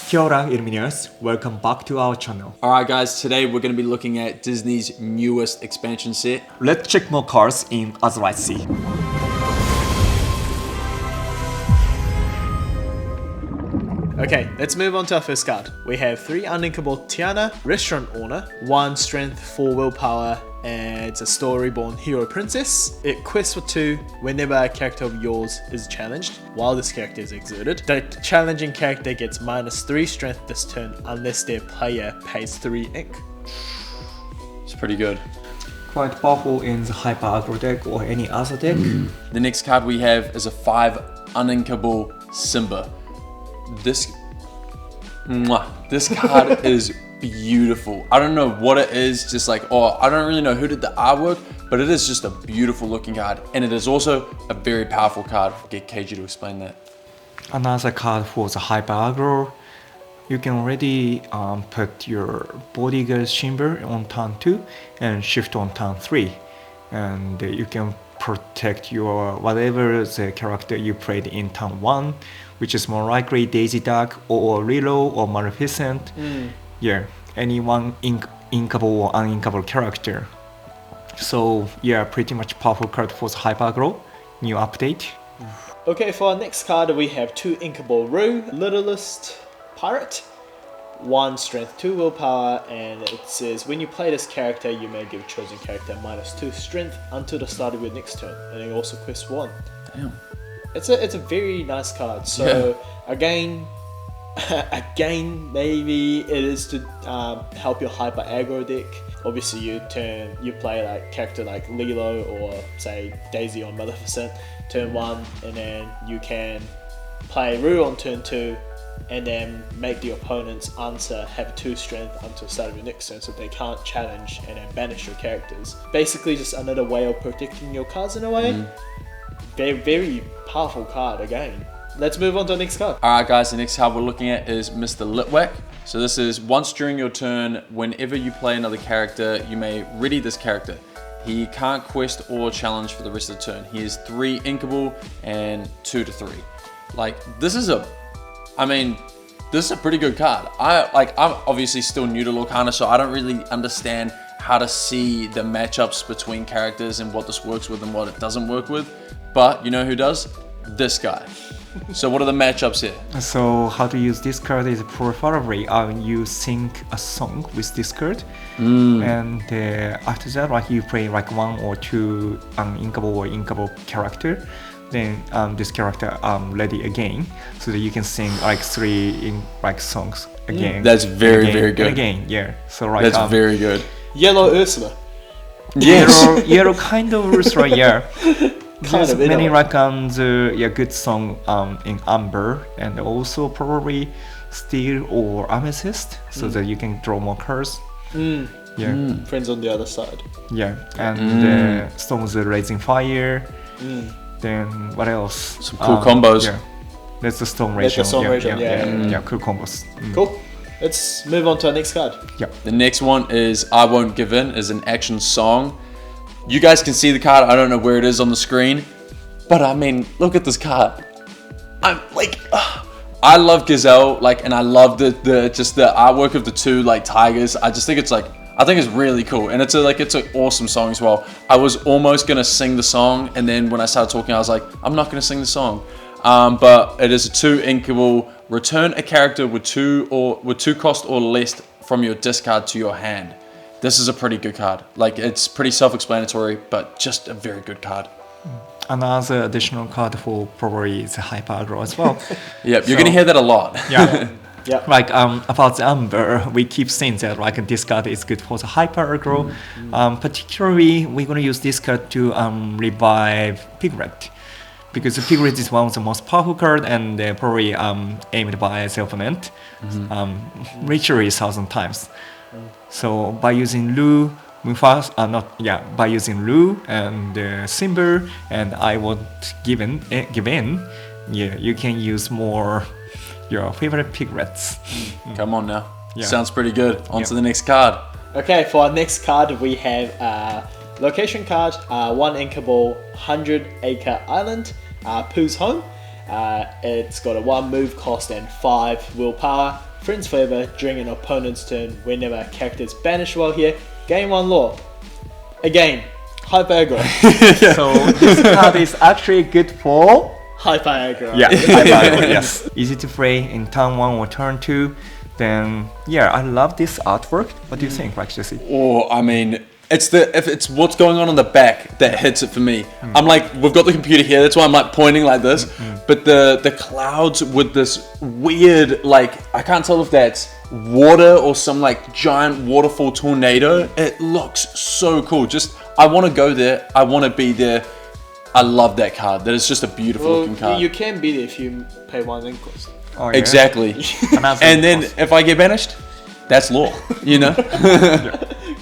Kia ora, Illuminators. Welcome back to our channel. Alright guys, today we're going to be looking at Disney's newest expansion set. Let's check more cards in Azurite Sea. Okay, let's move on to our first card. We have 3 unlinkable Tiana, Restaurant Owner, 1 Strength, 4 Willpower, and it's a story-born hero princess. It quests for 2 whenever a character of yours is challenged while this character is exerted. The challenging character gets -3 strength this turn unless their player pays 3 ink. It's pretty good. Quite powerful in the Hyper Aggro deck or any other deck. The next card we have is a 5 uninkable Simba. This card is beautiful. I don't know what it is, just like, I don't really know who did the artwork, but it is just a beautiful looking card. And it is also a very powerful card. Get KG to explain that. Another card for the Hyper Aggro. You can already put your Bodyguard Simba on turn 2 and shift on turn 3. And you can protect your whatever the character you played in turn 1, which is more likely Daisy Duck or Lilo or Maleficent. Yeah, any one inkable or uninkable character. So yeah, pretty much powerful card for the Hyper Aggro, new update. Okay, for our next card we have 2 inkable Rue, Littlest Pirate, 1 Strength, 2 Willpower, and it says when you play this character you may give chosen character -2 Strength until the start of your next turn, and it also quests 1. Damn. It's a very nice card. So again, maybe it is to help your Hyper Aggro deck. Obviously you play like character like Lilo or say Daisy or Maleficent turn 1, and then you can play Rue on turn 2 and then make the opponent's answer have 2 strength until the start of your next turn so they can't challenge and then banish your characters. Basically just another way of protecting your cards in a way. Very powerful card again. Let's move on to the next card. Alright guys, the next card we're looking at is Mr.Litwak. So this is once during your turn, whenever you play another character, you may ready this character. He can't quest or challenge for the rest of the turn. He is 3 inkable and 2 to 3. Like this is a pretty good card. I'm obviously still new to Lorcana, so I don't really understand how to see the matchups between characters and what this works with and what it doesn't work with. But you know who does? This guy. So what are the matchups here? So how to use this card is preferably you sync a song with this card, and after that, like you play like 1 or 2 uninkable or inkable character. Then this character ready again, so that you can sing like 3 songs again. That's very good. Again, yeah. So like that's very good. Yellow Ursula. Yes. Yellow kind of Ursula, yeah. There's Kind of, many like good song in Amber, and also probably Steel or Amethyst, so that you can draw more cards. Yeah. Friends on the other side. Yeah, and Stones Raising Fire. Then what else? Some cool combos. Yeah, that's the Stone That's the Ration. Stone Ration, Yeah, cool combos. Cool. Let's move on to our next card. Yeah. The next one is I Won't Give In, is an action song. You guys can see the card. I don't know where it is on the screen, but I mean, look at this card. I'm like, I love Gazelle, like, and I love the artwork of the 2 like tigers. I just think it's really cool, and it's an awesome song as well. I was almost gonna sing the song, and then when I started talking, I was like, I'm not gonna sing the song. But it is a 2 inkable. Return a character with 2 cost or less from your discard to your hand. This is a pretty good card. Like, it's pretty self-explanatory, but just a very good card. Another additional card for probably the Hyper Aggro as well. Yep, you're gonna hear that a lot. Yeah. Yeah. Like about the Amber, we keep saying that like this card is good for the Hyper Aggro. Particularly, we're gonna use this card to revive Piglet, because the Piglet is one of the most powerful card and probably aimed by self-opponent literally 1,000 times. So by using Lu, by using Lu and Simba and I Won't Give In, yeah, you can use more your favorite Piglets. Come on now. Yeah. Sounds pretty good. On to the next card. Okay, for our next card we have location card, 1 inkable 100 Acre Island, Pooh's home. It's got a 1 move cost and 5 willpower. Friend's Flavor during an opponent's turn whenever a character is banished while here. Gain 1 lore. Again, hyper aggro. So this card is actually good for Hyper aggro. yeah, hyper aggro, yes. Easy to play in turn 1 or turn 2. Then yeah, I love this artwork. What do you think, like Jesse? Oh, I mean, if it's what's going on the back that hits it for me. I'm like, we've got the computer here, that's why I'm like pointing like this. But the clouds with this weird, like, I can't tell if that's water or some like giant waterfall tornado. It looks so cool. Just, I want to go there. I want to be there. I love that card. That is just a beautiful looking card. You can beat it if you pay 1 link cost. Oh, yeah. Exactly. And then if I get banished, that's law, you know?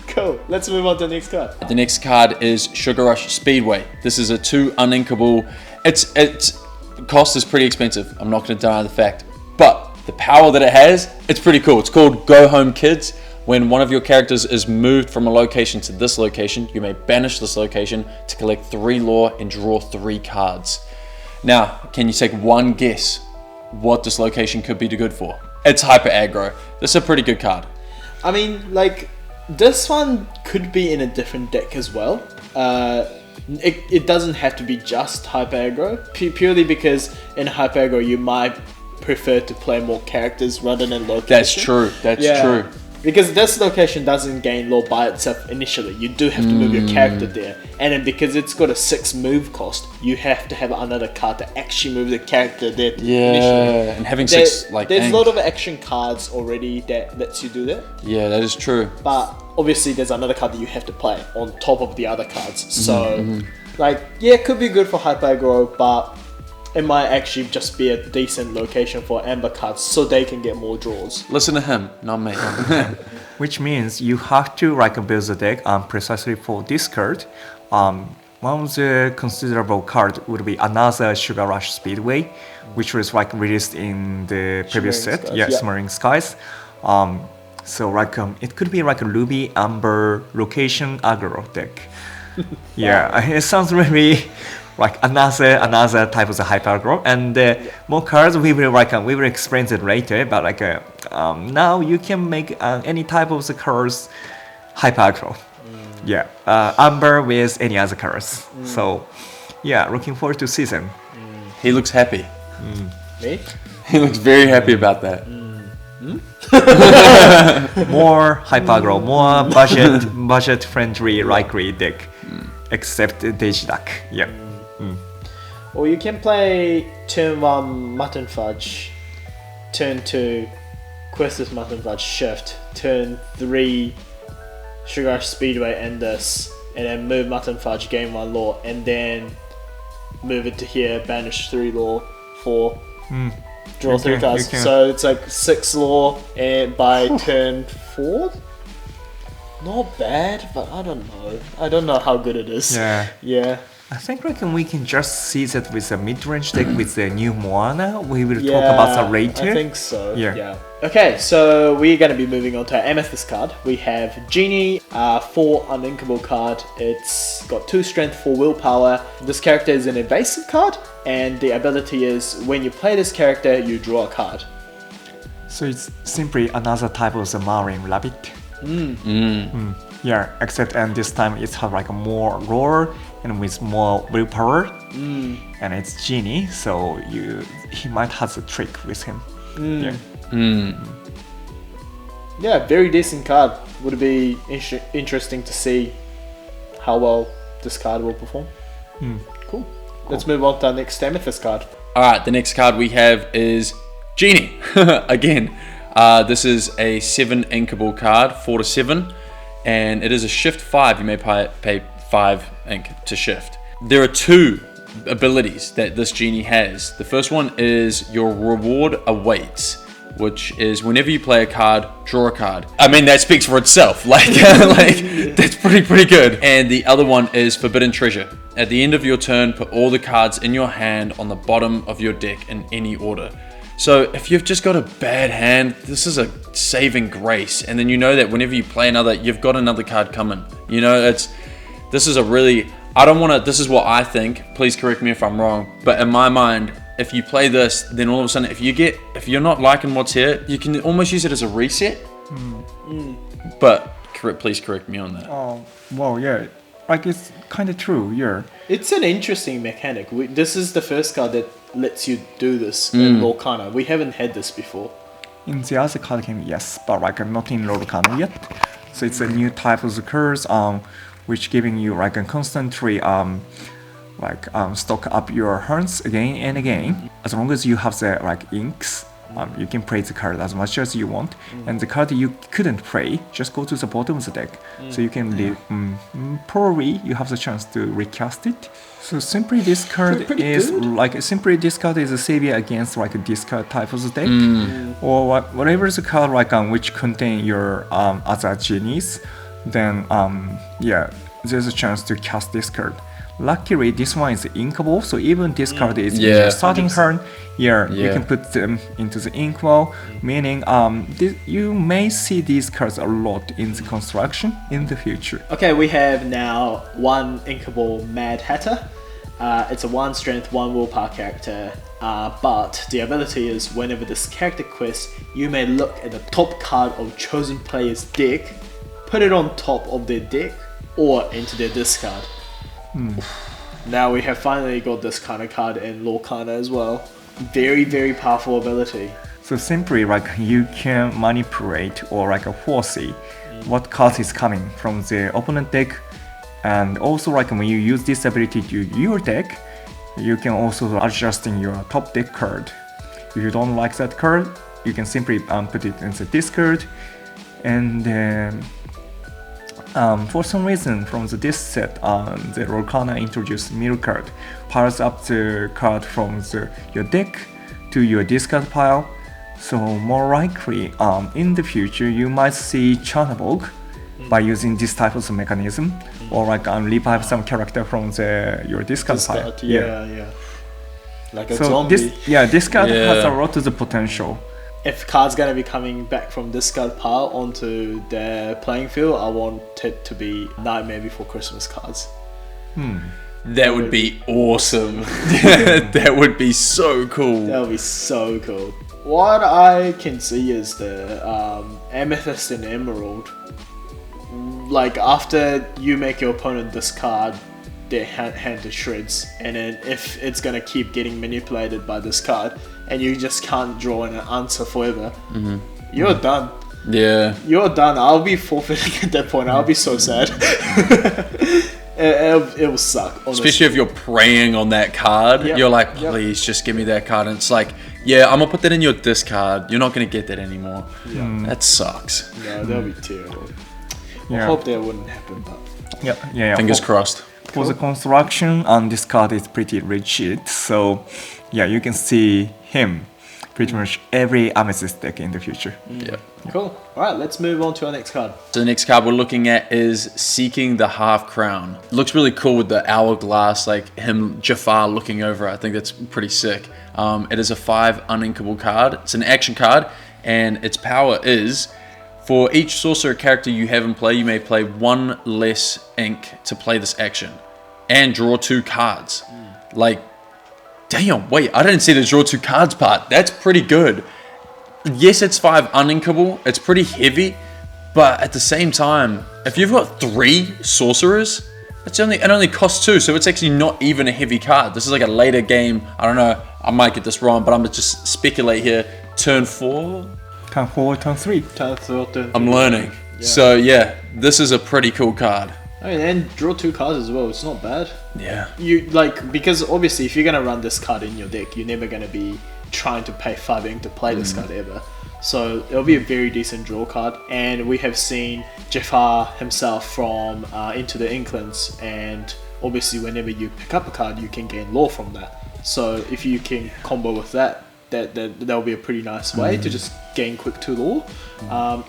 Cool. Let's move on to the next card. The next card is Sugar Rush Speedway. This is a 2 uninkable. Its cost is pretty expensive. I'm not going to deny the fact. But the power that it has, it's pretty cool. It's called Go Home Kids. When one of your characters is moved from a location to this location, you may banish this location to collect 3 lore and draw 3 cards. Now, can you take one guess what this location could be good for? It's hyper aggro. This is a pretty good card. I mean, like, this one could be in a different deck as well. It doesn't have to be just hyper aggro, purely because in hyper aggro you might prefer to play more characters rather than location. That's true. That's true. Because this location doesn't gain lore by itself initially. You do have to move your character there. And then because it's got a 6 move cost, you have to have another card to actually move the character there initially. And having 6 like there's a lot of action cards already that lets you do that. Yeah, that is true. But obviously there's another card that you have to play on top of the other cards. So like, yeah, it could be good for hyper aggro, but it might actually just be a decent location for amber cards so they can get more draws. Listen to him, not me. Which means you have to like build the deck precisely for this card. One of the considerable card would be another Sugar Rush Speedway, which was like released in the previous Shimmering set. Skies, Yeah, yeah. Shimmering Skies. So like it could be like a Ruby Amber location aggro deck. Yeah, it sounds really like another type of the hyper aggro, and more cards we will explain it later. But like now you can make any type of the cards hyper aggro. Yeah, Amber with any other colors. So yeah, looking forward to season. He looks happy. Me? He looks very happy about that. More hyper aggro, more budget friendly likely deck, except Daisy Duck. Yeah. Or you can play turn 1 Mutton Fudge, turn 2 Questless Mutton Fudge Shift, turn 3 Sugar Rush Speedway and this, and then move Mutton Fudge, gain 1 lore, and then move it to here, banish 3 lore, 4, draw You 3 can- cards. you can- So it's like 6 lore and by turn 4? Not bad, but I don't know. I don't know how good it is. Yeah. Yeah. I think we can just see that with the mid-range deck with the new Moana. We will talk about that later. I think so. Yeah. Okay, so we're going to be moving on to our Amethyst card. We have Genie, 4 uninkable card. It's got 2 strength, 4 willpower. This character is an evasive card, and the ability is when you play this character, you draw a card. So it's simply another type of the Marine Rabbit. Yeah, except and this time it's have like a more roar and with more willpower. And it's Genie, so he might have a trick with him. Yeah. Yeah, very decent card. Would it be interesting to see how well this card will perform? Cool. Let's move on to our next Amethyst card. Alright, the next card we have is Genie. Again, this is a 7 inkable card, 4 to 7, and it is a shift 5. You may pay 5 ink to shift. There are 2 abilities that this Genie has. The first one is your reward awaits, which is whenever you play a card, draw a card. I mean, that speaks for itself. Like that's pretty good. And the other one is Forbidden Treasure. At the end of your turn, put all the cards in your hand on the bottom of your deck in any order. So if you've just got a bad hand, this is a saving grace. And then you know that whenever you play another, you've got another card coming. You know, this is a really, I don't want to, this is what I think, please correct me if I'm wrong, but in my mind, if you play this, then all of a sudden, if you're not liking what's here, you can almost use it as a reset. But please correct me on that. Oh, well, yeah. Like, it's kind of true, yeah. It's an interesting mechanic. This is the first card that lets you do this in Lorcana. We haven't had this before. In the other card game, yes, but like not in Lorcana yet. So it's a new type of the cards, which giving you like a constantly stock up your hands again and again. As long as you have the like inks, you can play the card as much as you want. And the card you couldn't play, just go to the bottom of the deck. So you can probably you have the chance to recast it. So simply this card is a savior against like a discard type of the deck, or whatever the card which contain your other genies. Then there's a chance to cast this card. Luckily, this one is inkable, so even this card is in your starting turn. You can put them into the ink wall, meaning you may see these cards a lot in the construction in the future. Okay, we have now one inkable Mad Hatter. It's a 1 strength, 1 willpower character, but the ability is whenever this character quests, you may look at the top card of chosen player's deck, put it on top of their deck, or into their discard. Now we have finally got this kind of card in Lorcana as well. Very, very powerful ability. So simply you can manipulate or foresee what card is coming from the opponent deck, and also when you use this ability to your deck, you can also adjusting your top deck card. If you don't like that card, you can simply put it in the discard, and then for some reason from this set, the Lorcana introduced mirror card, piles up the card from your deck to your discard pile. So more likely, in the future, you might see Chernabog by using this type of mechanism, or revive some character from your discard pile. Yeah. Like a so zombie. This card has a lot of the potential. If cards gonna be coming back from discard pile onto their playing field, I want it to be Nightmare Before Christmas cards. That would be awesome. That would be so cool. That would be so cool. What I can see is the Amethyst and Emerald. Like after you make your opponent discard their hand to shreds, and then if it's gonna keep getting manipulated by this card, and you just can't draw an answer forever, you're done. Yeah. You're done. I'll be forfeiting at that point. I'll be so sad. It will suck, honestly. Especially if you're preying on that card. You're like, please just give me that card. And it's like, yeah, I'm going to put that in your discard. You're not going to get that anymore. That sucks. No, that would be terrible. Yeah. I hope that wouldn't happen, but... Fingers crossed. For the construction, this card is pretty rigid, so you can see him pretty much every Amethyst deck in the future. Cool. Alright, let's move on to our next card. So the next card we're looking at is Seeking the Half Crown. Looks really cool with the hourglass, like him, Jafar looking over. I think that's pretty sick. It is a 5 uninkable card. It's an action card, and its power is, for each sorcerer character you have in play, you may play 1 less ink to play this action, and draw 2 cards. Like, damn, wait, I didn't see the draw 2 cards part. That's pretty good. Yes, it's 5 uninkable. It's pretty heavy, but at the same time, if you've got 3 sorcerers, it only costs 2, so it's actually not even a heavy card. This is like a later game. I don't know. I might get this wrong, but I'm gonna just speculate here. Turn 4. Turn 4, turn 3. I'm learning. So this is a pretty cool card. I mean, and draw 2 cards as well. It's not bad. Yeah. Because obviously, if you're gonna run this card in your deck, you're never gonna be trying to pay 5 ink to play this card ever. So it'll be a very decent draw card. And we have seen Jafar himself from Into the Inklings, and obviously, whenever you pick up a card, you can gain lore from that. So if you can combo with that'll be a pretty nice way to just gain quick 2 lore.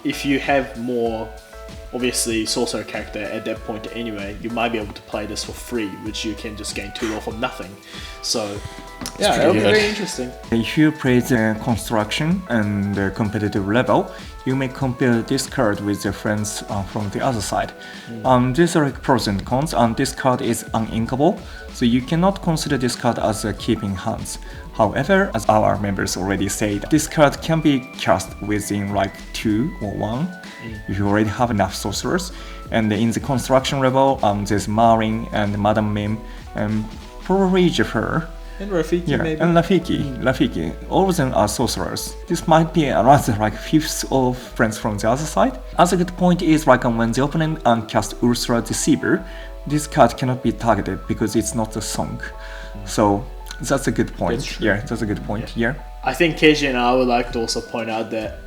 If you have more, obviously, sorcerer character at that point anyway, you might be able to play this for free, which you can just gain 2 lore from nothing. So it'll be very interesting. If you play the construction and the competitive level, you may compare this card with your friends from the other side. These are pros and cons. This card is uninkable, so you cannot consider this card as a keeping hands. However, as our members already said, this card can be cast within like 2 or 1 if you already have enough sorcerers. And in the construction level, there's Marin and Madame Mim and probably Jafar. And Rafiki, maybe. And Rafiki. All of them are sorcerers. This might be another like fifth of friends from the other side. Other good point is like when the opponent casts Ursula Deceiver, this card cannot be targeted because it's not a song. So that's a good point. That's a good point. Yeah. I think KJ and I would like to also point out that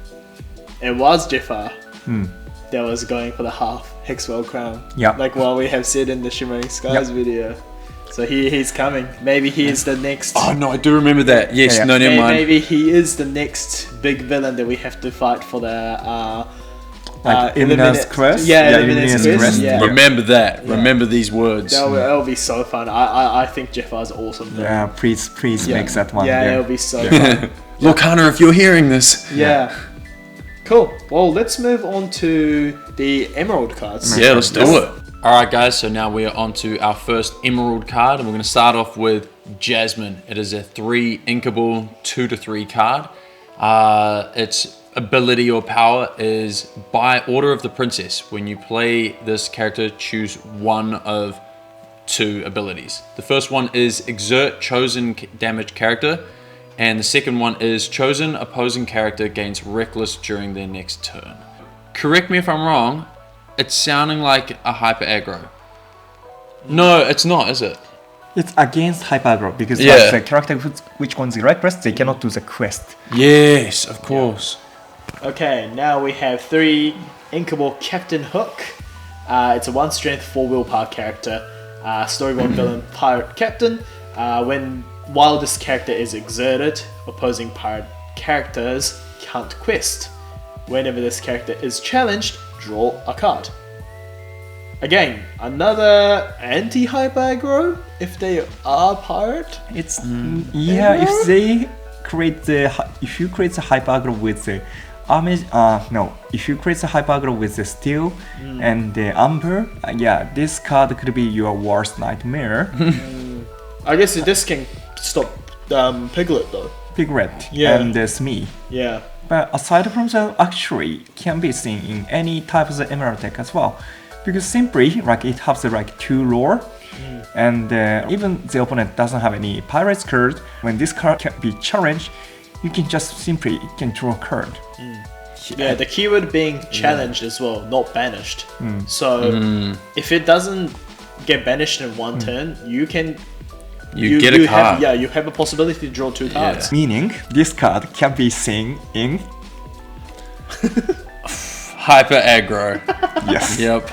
it was Jafar that was going for the half Hexwell crown. Yeah. Like what we have said in the Shimmering Skies video. So he's coming. Maybe he is the next. Oh no, I do remember that. Yes, no, never mind. Maybe he is the next big villain that we have to fight for the. Illumina's Crest? Illumina's Crest. Yeah. Remember that. Yeah. Remember these words. That'll be so fun. I think Jafar's awesome. Though. Yeah, please make that one. Yeah, it'll be so fun. Lorcana, if you're hearing this. Yeah. Cool. Well, let's move on to the Emerald cards. Yeah, let's do it. Alright guys, so now we are on to our first Emerald card, and we're going to start off with Jasmine. It is a 3 inkable 2/3 card. Its ability or power is by order of the princess. When you play this character, choose one of 2 abilities. The first one is exert chosen damage character, and the second one is chosen opposing character gains reckless during their next turn. Correct me if I'm wrong, it's sounding like a hyper aggro. No, it's not, is it? It's against hyper aggro because like the character which wants the reckless, they cannot do the quest. Yes, of course. Okay, now we have 3 inkable Captain Hook. It's a 1 strength 4 willpower character. Storyboard villain pirate captain. While this character is exerted, opposing pirate characters can't quest. Whenever this character is challenged, draw a card. Again, another anti-hyper aggro if they are pirate. It's if you create the hyper aggro with the if you create the hyper aggro with the steel and the amber, this card could be your worst nightmare. I guess this can stop Piglet though. Piglet and Smee. Yeah. But aside from that, actually can be seen in any type of the emerald deck as well, because simply like it has like 2 lore, and even the opponent doesn't have any pirates card. When this card can be challenged, you can just simply draw a card. Yeah, the keyword being challenged as well, not banished. So if it doesn't get banished in 1 turn, you can. You get a card. You have a possibility to draw 2 cards. Meaning, this card can be seen in hyper aggro. Yes. Yep.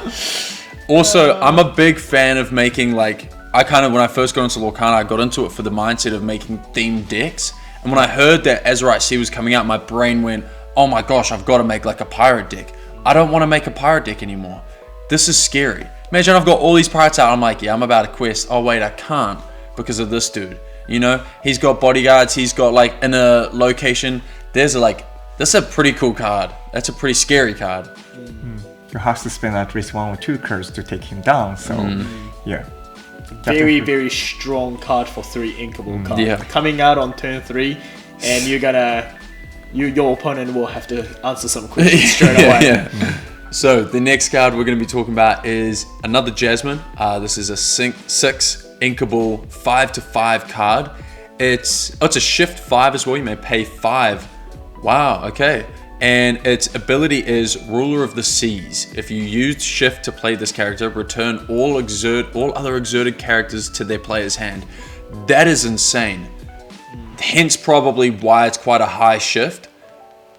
Also, I'm a big fan of making when I first got into Lorcana, I got into it for the mindset of making themed decks. And when I heard that Azurite Sea was coming out, my brain went, oh my gosh, I've got to make like a pirate deck. I don't want to make a pirate deck anymore. This is scary. Imagine I've got all these pirates out. I'm like, I'm about to quest. Oh wait, I can't because of this dude. You know, he's got bodyguards. He's got like in a location. That's a pretty cool card. That's a pretty scary card. You have to spend at least 1 or 2 cards to take him down. So very, very strong card for 3 inkable cards. Yeah. Coming out on turn 3, and your opponent will have to answer some questions straight away. So the next card we're going to be talking about is another Jasmine. This is a 6 inkable 5/5 card. It's a shift 5 as well. You may pay 5. Wow. Okay. And its ability is Ruler of the Seas. If you use shift to play this character, return all other exerted characters to their player's hand. That is insane. Hence probably why it's quite a high shift.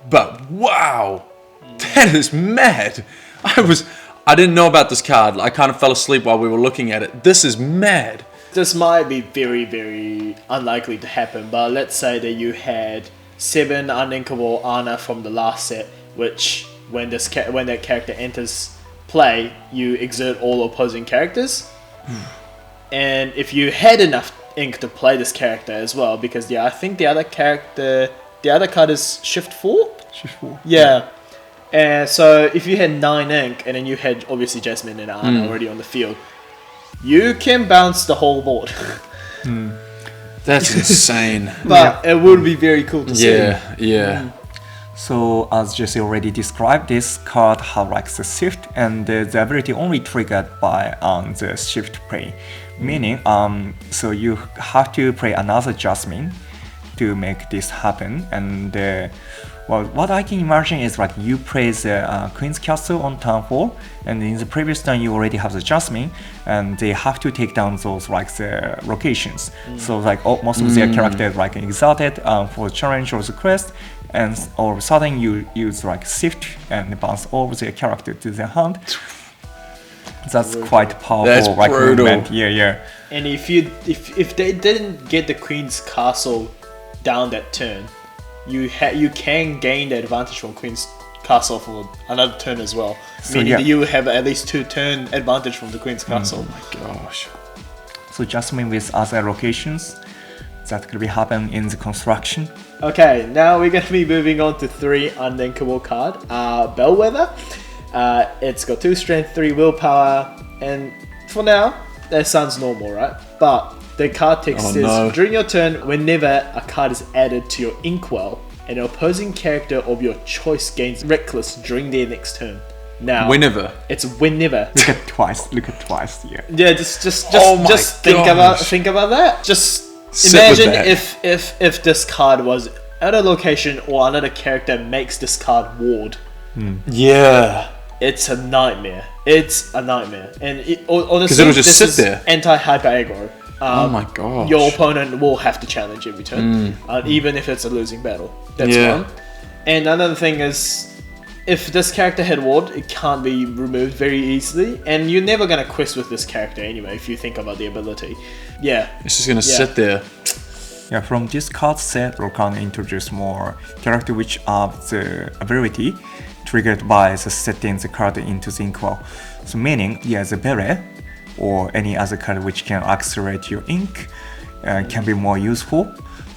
But wow, that is mad. I didn't know about this card. I kind of fell asleep while we were looking at it. This is mad. This might be very, very unlikely to happen, but let's say that you had 7 uninkable Ana from the last set, which when that character enters play, you exert all opposing characters. And if you had enough ink to play this character as well, because I think the other card is shift 4. Shift 4. Yeah. And so if you had 9 ink and then you had obviously Jasmine and Ana already on the field, you can bounce the whole board. That's insane. But it would be very cool to see. Yeah. So as Jesse already described, this card have like the shift, and the ability only triggered by the shift play. Meaning, so you have to play another Jasmine to make this happen. And well, what I can imagine is like you play the Queen's Castle on turn 4, and in the previous turn you already have the Jasmine, and they have to take down those like the locations. So like most of their characters like exalted for the challenge or the quest, and all of a sudden you use like shift and bounce all of their character to their hand. That's quite powerful. That's like brutal. movement. Yeah. And if they didn't get the Queen's Castle down that turn, you can gain the advantage from Queen's Castle for another turn as well. So, meaning yeah. that you have at least 2 turn advantage from the Queen's Castle. Gosh. So Jasmine with other locations, that could be happen in the construction. Okay, now we're going to be moving on to 3 unlinkable card. Bellwether. It's got 2 strength, 3 willpower, and for now, that sounds normal, right? But the card text says, during your turn, whenever a card is added to your inkwell, an opposing character of your choice gains reckless during their next turn. Now, Whenever. it's whenever. Look at twice, yeah. Yeah, just Oh my think gosh. about that. Just Sit with imagine that. if this card was at a location or another character makes this card ward. Yeah. It's a nightmare. And honestly, 'Cause it'll just this sit is there. anti-hyper aggro. Oh my gosh. Your opponent will have to challenge every turn, even if it's a losing battle. That's Yeah. one. And another thing is, if this character had ward, it can't be removed very easily, and you're never gonna quest with this character anyway. If you think about the ability, yeah. It's just gonna sit there. Yeah, from this card set, Lorcana introduced more character which have the ability triggered by the setting the card into the inkwell. So meaning, yeah, the beret or any other card which can accelerate your ink can be more useful.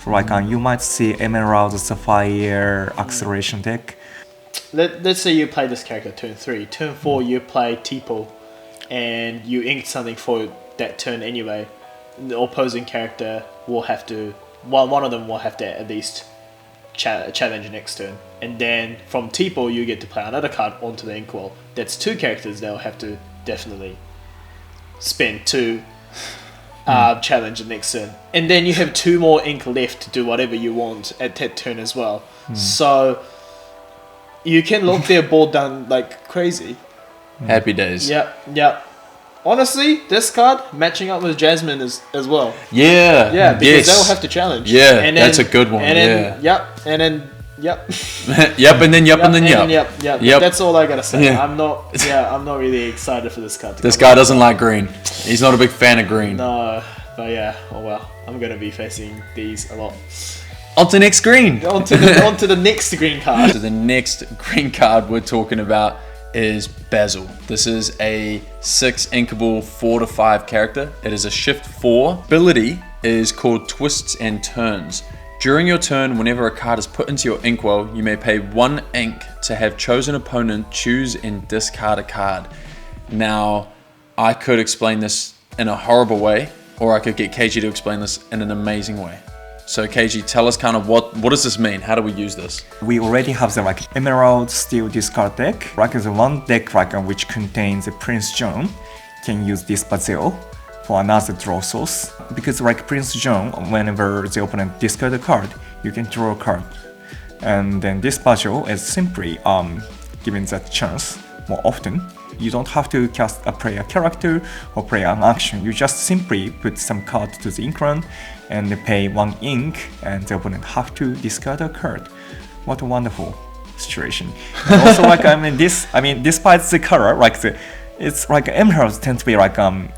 So like you might see Emerald, Sapphire, acceleration deck. Let's say you play this character turn 3. Turn 4 you play Tipo, and you ink something for that turn anyway. The opposing character will have to, one of them will have to at least challenge next turn. And then from Tipo you get to play another card onto the inkwell. That's 2 characters they'll have to definitely spend to challenge the next turn. And then you have 2 more ink left to do whatever you want at that turn as well. So you can lock their board down like crazy. Happy days. Yep. Honestly, this card matching up with Jasmine as well. Yeah. Yeah, because yes. they'll have to challenge. Yeah, and that's a good one. And then, yeah. and then Yep, and then Yep. Yep. That's all I gotta say. Yeah. I'm not really excited for this card. This guy doesn't like green. He's not a big fan of green. No, but yeah. Oh well, I'm gonna be facing these a lot. On to next green. On to the next green card. So the next green card we're talking about is Basil. This is a 6 inkable 4/5 character. It is a shift 4. Ability is called Twists and Turns. During your turn, whenever a card is put into your inkwell, you may pay 1 ink to have chosen opponent choose and discard a card. Now, I could explain this in a horrible way, or I could get KG to explain this in an amazing way. So KG, tell us kind of what does this mean? How do we use this? We already have the like Emerald Steel discard deck. Like the one deck like which contains the Prince John can use this Basil for another draw source. Because like Prince John, whenever the opponent discard a card, you can draw a card. And then this Basil is simply given that chance more often. You don't have to cast a player character or play an action. You just simply put some card to the ink run and pay 1 ink, and the opponent have to discard a card. What a wonderful situation. And also like despite the color, like it's like emeralds tend to be like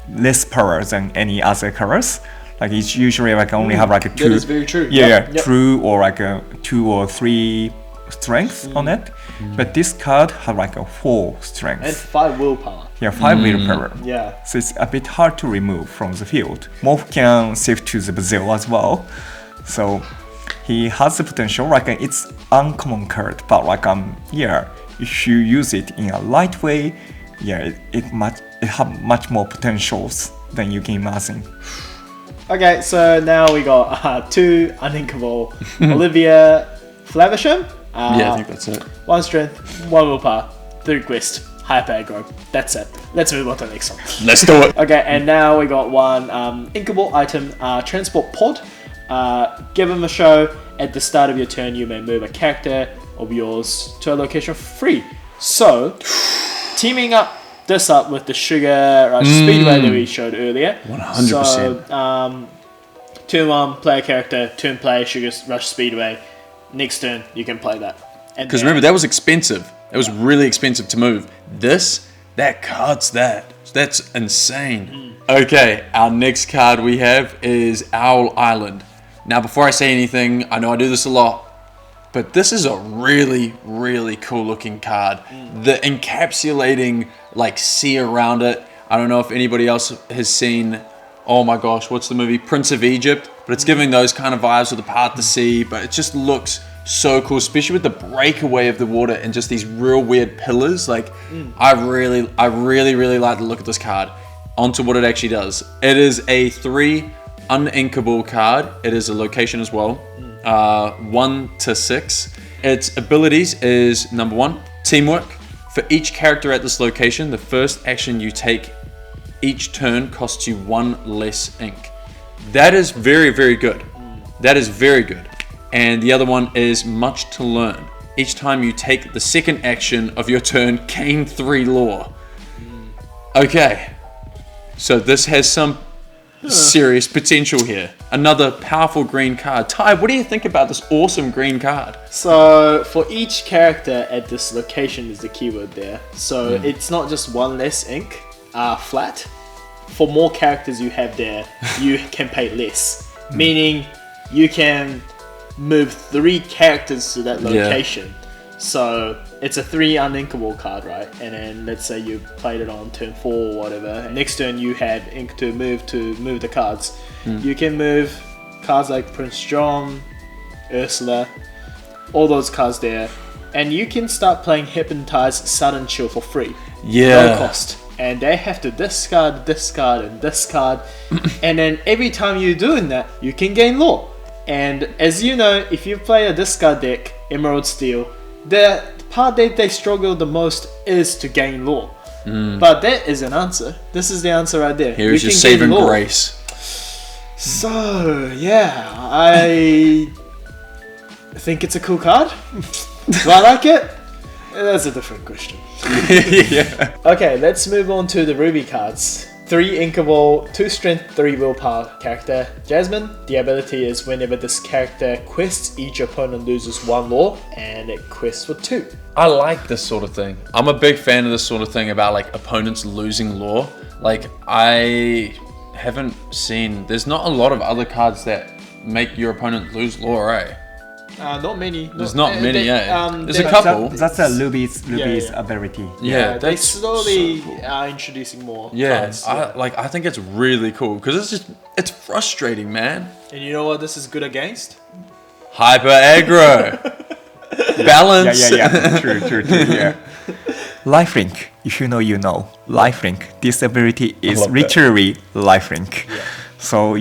less power than any other colors. Like it's usually like only have like a 2. That is very true. Yeah, Yep. true, or like a 2 or 3 strength on it. But this card have like a 4 strength. And 5 willpower. Yeah, 5 willpower. Yeah. So it's a bit hard to remove from the field. Morph can shift to the Basil as well. So he has the potential, like it's uncommon card, but like if you use it in a light way, yeah, it have much more potentials than you can imagine. Okay, so now we got 2 uninkable Olivia, Flaversham. Yeah, I think that's it. 1 strength, 1 willpower, 3 quest, hyper aggro. That's it. Let's move on to the next one. Let's do it. Okay, and now we got 1 inkable item, transport pod. Give him a show. At the start of your turn, you may move a character of yours to a location for free. So, teaming this up with the Sugar Rush Speedway that we showed earlier. 100%. So, turn 1, play a character. Turn play, Sugar Rush Speedway. Next turn, you can play that. Because remember, that was expensive. It was really expensive to move. That card's That's insane. Okay, our next card we have is Owl Island. Now, before I say anything, I know I do this a lot, but this is a really, really cool looking card. The encapsulating like sea around it. I don't know if anybody else has seen, oh my gosh, what's the movie? Prince of Egypt. But it's giving those kind of vibes with the part the sea, but it just looks so cool, especially with the breakaway of the water and just these real weird pillars. Like, I really like the look of this card. Onto what it actually does. It is a 3 uninkable card. It is a location as well. 1 to 6. Its abilities is number 1, teamwork. For each character at this location, the first action you take each turn costs you 1 less ink. That is very, very good. That is very good. And the other one is much to learn. Each time you take the second action of your turn, gain 3 lore. Okay. So this has some serious potential here. Another powerful green card. Ty, what do you think about this awesome green card? So for each character at this location is the keyword there. So it's not just 1 less ink flat. For more characters you have there, you can pay less. Meaning you can move 3 characters to that location. So it's a 3 uninkable card, right? And then let's say you played it on turn 4 or whatever. Next turn you have ink to move the cards. You can move cards like Prince John, Ursula, all those cards there. And you can start playing Hypnotize, Sudden Chill for free. No cost. And they have to discard, and discard. And then every time you're doing that, you can gain lore. And as you know, if you play a discard deck, Emerald Steel, the part that they struggle the most is to gain lore. But that is an answer. This is the answer right there. Here's your saving grace. So, yeah, I think it's a cool card. Do I like it? That's a different question. Yeah. Okay, let's move on to the Ruby cards. 3 inkable, 2 strength, 3 willpower character. Jasmine, the ability is whenever this character quests, each opponent loses 1 lore, and it quests for 2. I like this sort of thing. I'm a big fan of this sort of thing about like opponents losing lore. Like, I haven't seen, there's not a lot of other cards that make your opponent lose lore, eh? Not many. There's not many, there's a couple. That's a Ruby's ability. Yeah, they that's slowly so cool. are introducing more Yeah, cards. I think it's really cool because it's frustrating, man. And you know what this is good against? Hyper aggro. Balance. Yeah. True, yeah. Lifelink. If you know, you know. Lifelink. This ability is literally lifelink. Yeah. So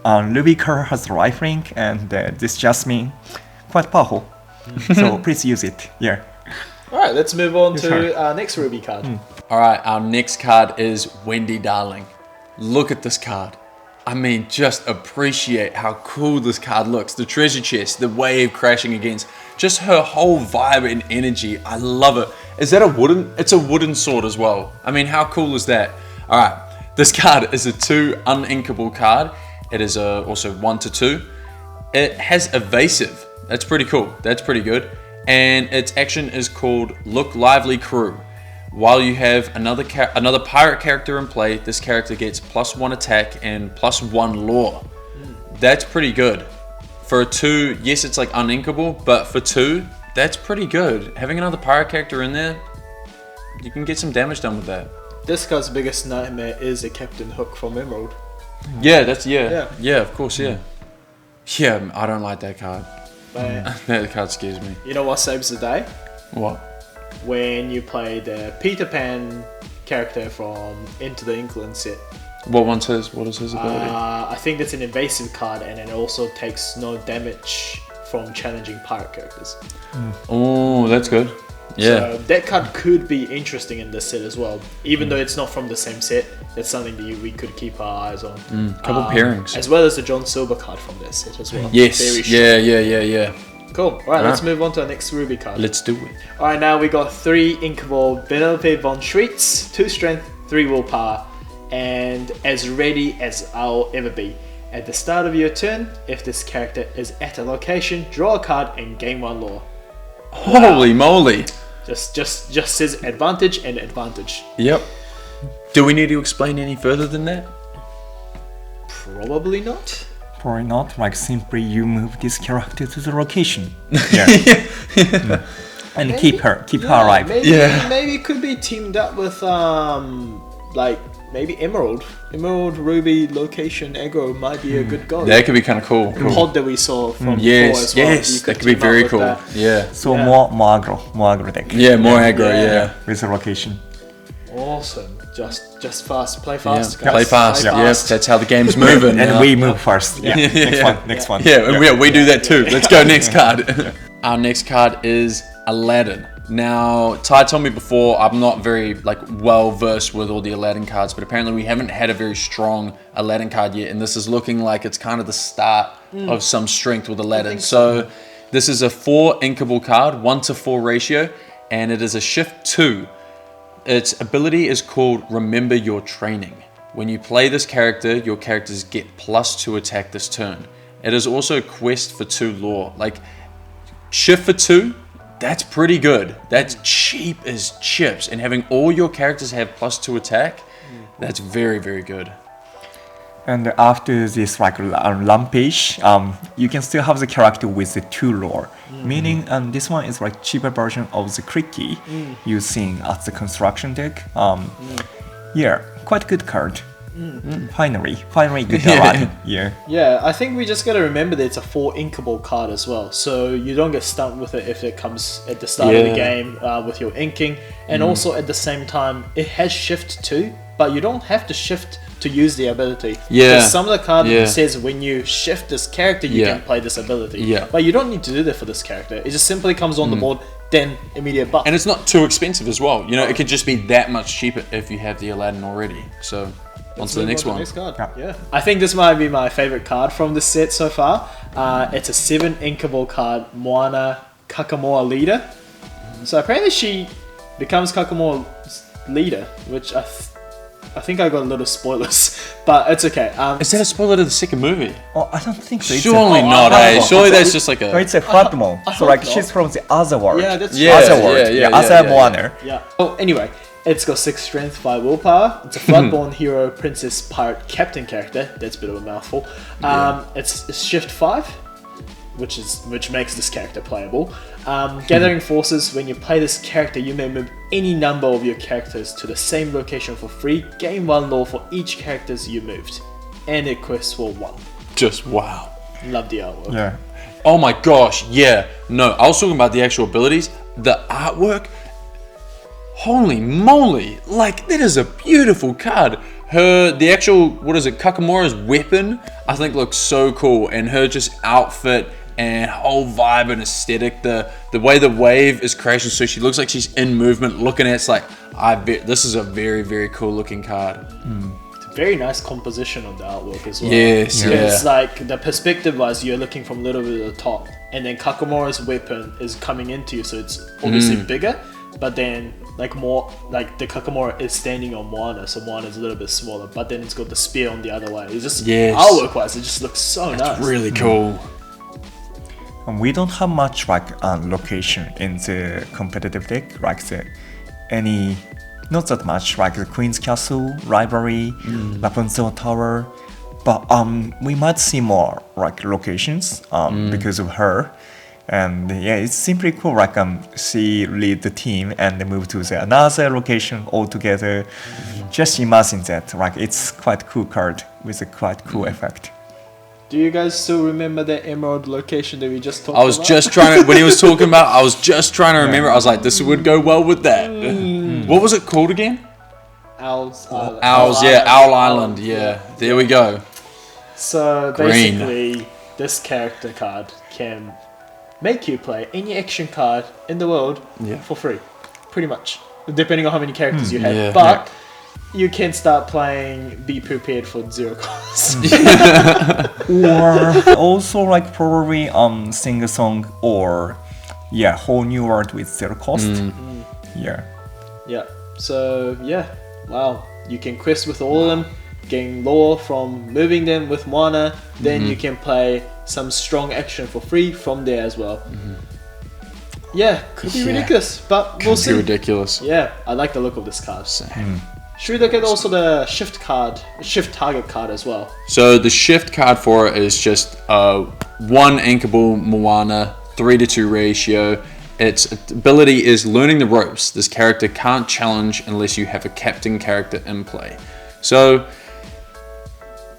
Ruby card has lifelink, and this Jasmine quite powerful. So please use it. Yeah. Alright, let's move on to our next Ruby card. Alright, our next card is Wendy Darling. Look at this card. I mean, just appreciate how cool this card looks. The treasure chest, the wave crashing against, just her whole vibe and energy. I love it. Is that a wooden? It's a wooden sword as well. I mean, how cool is that? Alright, this card is a 2 uninkable card. It is also 1 to 2. It has evasive. That's pretty cool. That's pretty good. And its action is called Look Lively Crew. While you have another pirate character in play, this character gets +1 attack and +1 lore. That's pretty good. For a 2, yes, it's like uninkable, but for 2, that's pretty good. Having another pirate character in there, you can get some damage done with that. This card's biggest nightmare is a Captain Hook from Emerald. Yeah, of course, yeah. Yeah, I don't like that card. But That card scares me. you know what saves the day? What? When you play the Peter Pan character from Into the Inkland set. What is his ability? I think it's an invasive card, and it also takes no damage from challenging pirate characters. Oh, that's good. Yeah. So that card could be interesting in this set as well. Even though it's not from the same set, it's something that we could keep our eyes on. Couple pairings. As well as the John Silver card from that set as well. Yes. Very Yeah. Cool. Alright, let's move on to our next Ruby card. Let's do it. Alright, now we got 3 Inkable Vanellope von Schweetz, 2 strength, 3 willpower, and as ready as I'll ever be. At the start of your turn, if this character is at a location, draw a card and gain 1 lore. Holy moly. Just says advantage and advantage. Yep. Do we need to explain any further than that? Probably not. Probably not. Like simply you move this character to the location. And keep her alive. Maybe it could be teamed up with like maybe Emerald, Ruby, location, aggro might be a good go. That could be kind of cool. The pod that we saw from before as well. Yes, that could be very cool. Yeah. So more aggro deck. Yeah, more aggro. Yeah. With the location. Awesome. Just fast. Play fast, guys. Play fast. Yes, that's how the game's moving. And we move first. Yeah. Next one. Yeah, and we do that too. Let's go next card. Our next card is Aladdin. Now, Ty told me before I'm not very well versed with all the Aladdin cards, but apparently we haven't had a very strong Aladdin card yet, and this is looking like it's kind of the start of some strength with Aladdin. So this is a 4 inkable card, 1-to-4 ratio, and it is a shift 2. Its ability is called Remember Your Training. When you play this character, your characters get +2 attack this turn. It is also a quest for 2 lore. Shift for 2, that's pretty good. That's cheap as chips. And having all your characters have +2 attack, that's very, very good. And after this rampage, you can still have the character with the 2 lore. Meaning this one is cheaper version of the Cricky you seen at the construction deck. Yeah, quite good card. Finally good Aladdin. Yeah, I think we just gotta remember that it's a 4 inkable card as well, so you don't get stumped with it if it comes at the start of the game with your inking, and also at the same time it has shift too, but you don't have to shift to use the ability. Because some of the card says when you shift this character you can play this ability. But you don't need to do that for this character. It just simply comes on the board, then immediate buff. And it's not too expensive as well. You know, it could just be that much cheaper if you have the Aladdin already. So on to the next one. Yeah. I think this might be my favorite card from this set so far. It's a 7 inkable card, Moana Kakamoa leader. So apparently she becomes Kakamoa's leader, which I think I got a little spoilers, but it's okay. Is that a spoiler to the second movie? Oh, I don't think so. Surely not, eh? Surely that's just like a... No, it's a Fatmo. So she's from the other world. Yeah, that's other world. Other Moana. Yeah. Oh, anyway. It's got 6 strength, 5 willpower. It's a Floodborn hero, princess, pirate, captain character. That's a bit of a mouthful. It's shift 5, which makes this character playable. Gathering forces. When you play this character, you may move any number of your characters to the same location for free. Gain 1 lore for each characters you moved, and it quests for 1. Just wow. Love the artwork. Yeah. Oh my gosh. Yeah. No, I was talking about the actual abilities. The artwork. Holy moly, that is a beautiful card. The actual, Kakamora's weapon, I think looks so cool, and her just outfit and whole vibe and aesthetic, the way the wave is crashing, so she looks like she's in movement, looking at this is a very, very cool looking card. It's a very nice composition of the artwork as well. Yes, It's the perspective wise, you're looking from a little bit at the top, and then Kakamora's weapon is coming into you, so it's obviously bigger, but then the Kakamora is standing on Moana, so Moana's a little bit smaller, but then it's got the spear on the other way. It's just artwork wise, it just looks so nice. It's really cool. And we don't have much location in the competitive deck, not that much, the Queen's Castle, Library, Rapunzel Tower, but we might see more locations because of her. And it's simply cool. She lead the team and move to another location altogether. Just imagine that. It's quite cool card with a quite cool effect. Do you guys still remember the Emerald location that we just talked about? I was just trying to, when he was talking about, I was just trying to remember. I was like, this would go well with that. What was it called again? Owls. Owls, yeah, Owl Island, yeah. There we go. So Green. basically, this character card can make you play any action card in the world for free, pretty much, depending on how many characters you have. Yeah. But you can start playing Be Prepared for 0 cost. Or also like probably sing a song or whole new world with 0 cost. Yeah. Yeah. So yeah, wow. You can quest with all of them, getting lore from moving them with Moana. Then you can play some strong action for free from there as well. Yeah, could be ridiculous, but we'll see. Ridiculous. Yeah, I like the look of this card. Should we look at also the shift target card as well? So the shift card for it is just 1 inkable Moana, 3-2 ratio. Its ability is learning the ropes. This character can't challenge unless you have a captain character in play. So,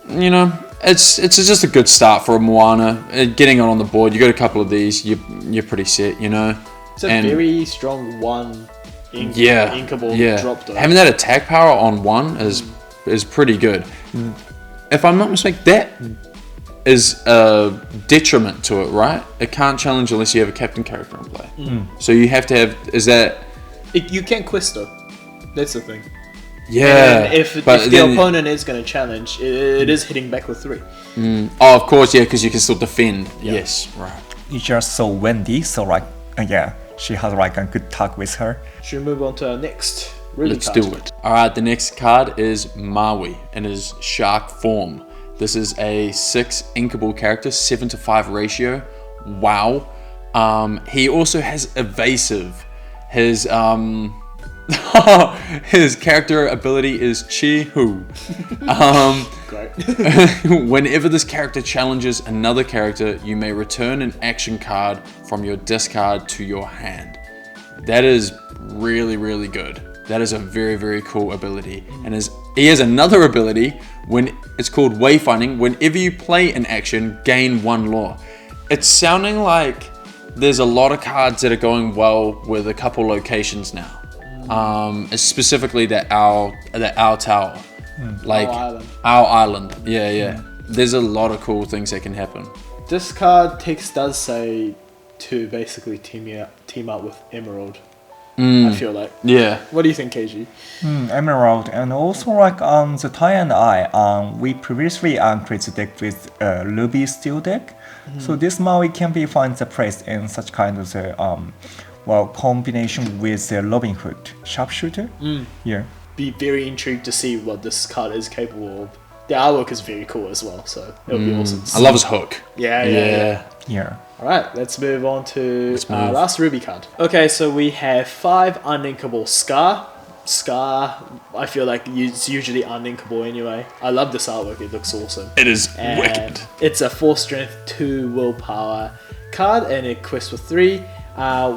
you know, it's just a good start for a Moana. Getting it on the board, you got a couple of these, you're pretty set, you know. It's a very strong 1 inkable drop though. Having that attack power on 1 is pretty good. If I'm not mistaken, that is a detriment to it, right? It can't challenge unless you have a captain character in play. So you have to have. Is that? You can't quest though. That's the thing. Yeah. And if the opponent is going to challenge, it is hitting back with 3. Oh, of course, yeah, because you can still defend. Yeah. Yes, right. You just saw Wendy, so like she has like a good talk with her. Should we move on to our next Ruby Let's card? do it. All right, the next card is Maui in his shark form. This is a 6 inkable character, 7-5 ratio. Wow. He also has evasive. His his character ability is Chi Hu. Great. Whenever this character challenges another character, you may return an action card from your discard to your hand. That is really, really good. That is a very, very cool ability. And he has another ability when it's called Wayfinding. Whenever you play an action, gain 1 lore. It's sounding like there's a lot of cards that are going well with a couple locations now. Specifically the Owl Tower. Like Owl Island. Yeah. There's a lot of cool things that can happen. This card does say to basically team up with Emerald. I feel like. Yeah. What do you think, KG? Emerald, and also like on the Tiana, we previously created a deck with Ruby Steel deck. So this Maui can be find the place in such kind of combination with the Robin Hood Sharpshooter. Yeah. Be very intrigued to see what this card is capable of. The artwork is very cool as well, so it'll be awesome. I love his hook. Yeah. Alright, let's move on to our last Ruby card. Okay, so we have 5 uninkable Scar. Scar, I feel like it's usually uninkable anyway. I love this artwork, it looks awesome. It is and wicked. It's a 4 strength, 2 willpower card, and it quests for 3.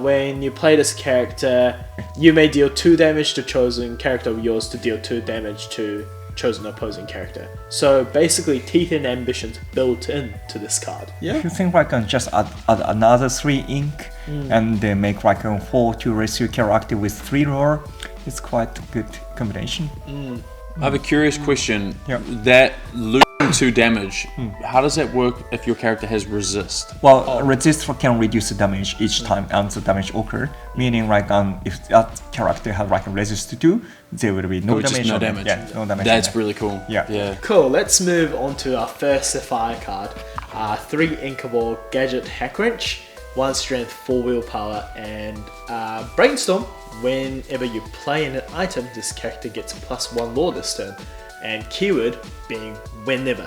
When you play this character, you may deal 2 damage to chosen character of yours to deal 2 damage to chosen opposing character. So basically, teeth and ambitions built into this card. If you think like just add another 3 ink and they make like a 4-2 ratio character with 3 lore, it's quite a good combination. I have a curious question. Yeah. That losing 2 damage, how does that work if your character has resist? Well, resist can reduce the damage each time the damage occurs. Meaning like if that character has like a resist to 2, there will be no damage. No damage. Yeah, no damage. That's really cool. Yeah. Cool, let's move on to our first Sapphire card. 3 inkable Gadget Hackwrench, 1 strength, 4 willpower, and Brainstorm. Whenever you play an item, this character gets +1 lore this turn. And keyword being whenever.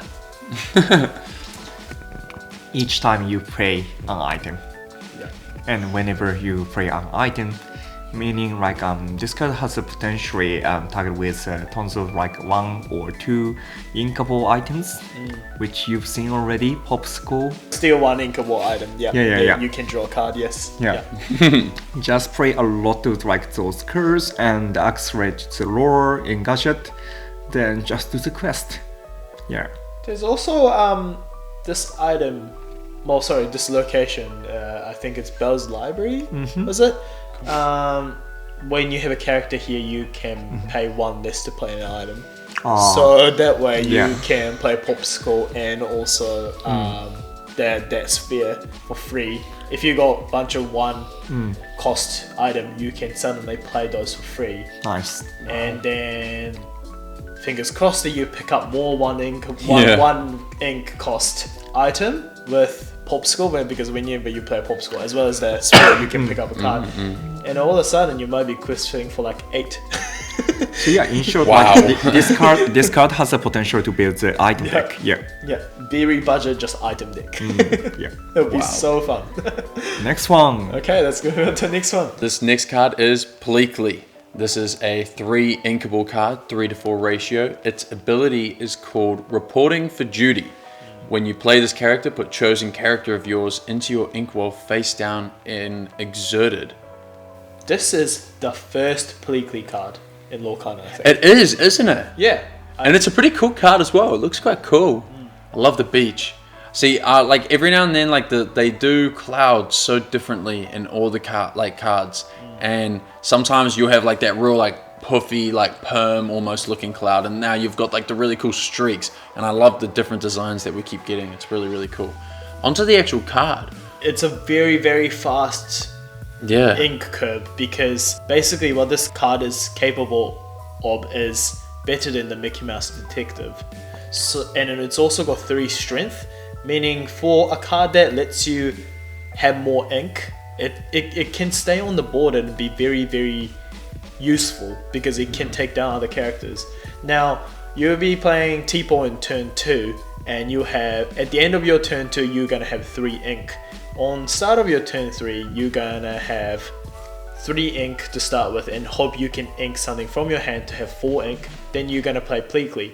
Each time you play an item. And whenever you play an item, meaning like this card has a potentially target with tons of like 1 or 2 inkable items, which you've seen already. Popsicle. Still 1 inkable item. Yeah. You can draw a card. Yes. Yeah. Just play a lot of like those cards and accelerate the lore in Gadget. Then just do the quest. Yeah. There's also this item. Well, sorry, this location. I think it's Bell's Library. Was it? when you have a character here, you can pay 1 less to play an item. Aw. So that way you Yeah. can play Popsicle and also that sphere for free. If you got a bunch of 1 cost item, you can suddenly play those for free. Nice. And then fingers crossed that you pick up more one ink cost item with Popsicle, because whenever you play Popsicle as well as the sphere, you can pick up a card. And all of a sudden you might be questing for like 8. So yeah, in short, Wow. like, this card has the potential to build the item deck. Yeah. Yeah, very budget, just item deck. Yeah. It'll be so fun. Next one. Okay, let's go on to the next one. This next card is Pleakley. This is a 3 inkable card, 3-to-4 ratio. Its ability is called Reporting for Duty. When you play this character, put chosen character of yours into your inkwell face down and exerted. This is the first Pleakley card in Lorcana, I think. It is, isn't it? Yeah. And it's a pretty cool card as well. It looks quite cool. I love the beach. See, like every now and then, like they do clouds so differently in all the cards, and sometimes you'll have like that real like puffy, like perm almost looking cloud, and now you've got like the really cool streaks. And I love the different designs that we keep getting. It's really, really cool. Onto the actual card. It's a very, very fast ink curve, because basically what this card is capable of is better than the Mickey Mouse Detective. So, and it's also got 3 strength, meaning for a card that lets you have more ink, it can stay on the board and be very, very useful, because it can take down other characters. Now, you'll be playing Tipo in turn 2, and you have, at the end of your turn 2, you're going to have 3 ink. On start of your turn 3, you're going to have 3 ink to start with, and hope you can ink something from your hand to have 4 ink. Then you're going to play Pleakley.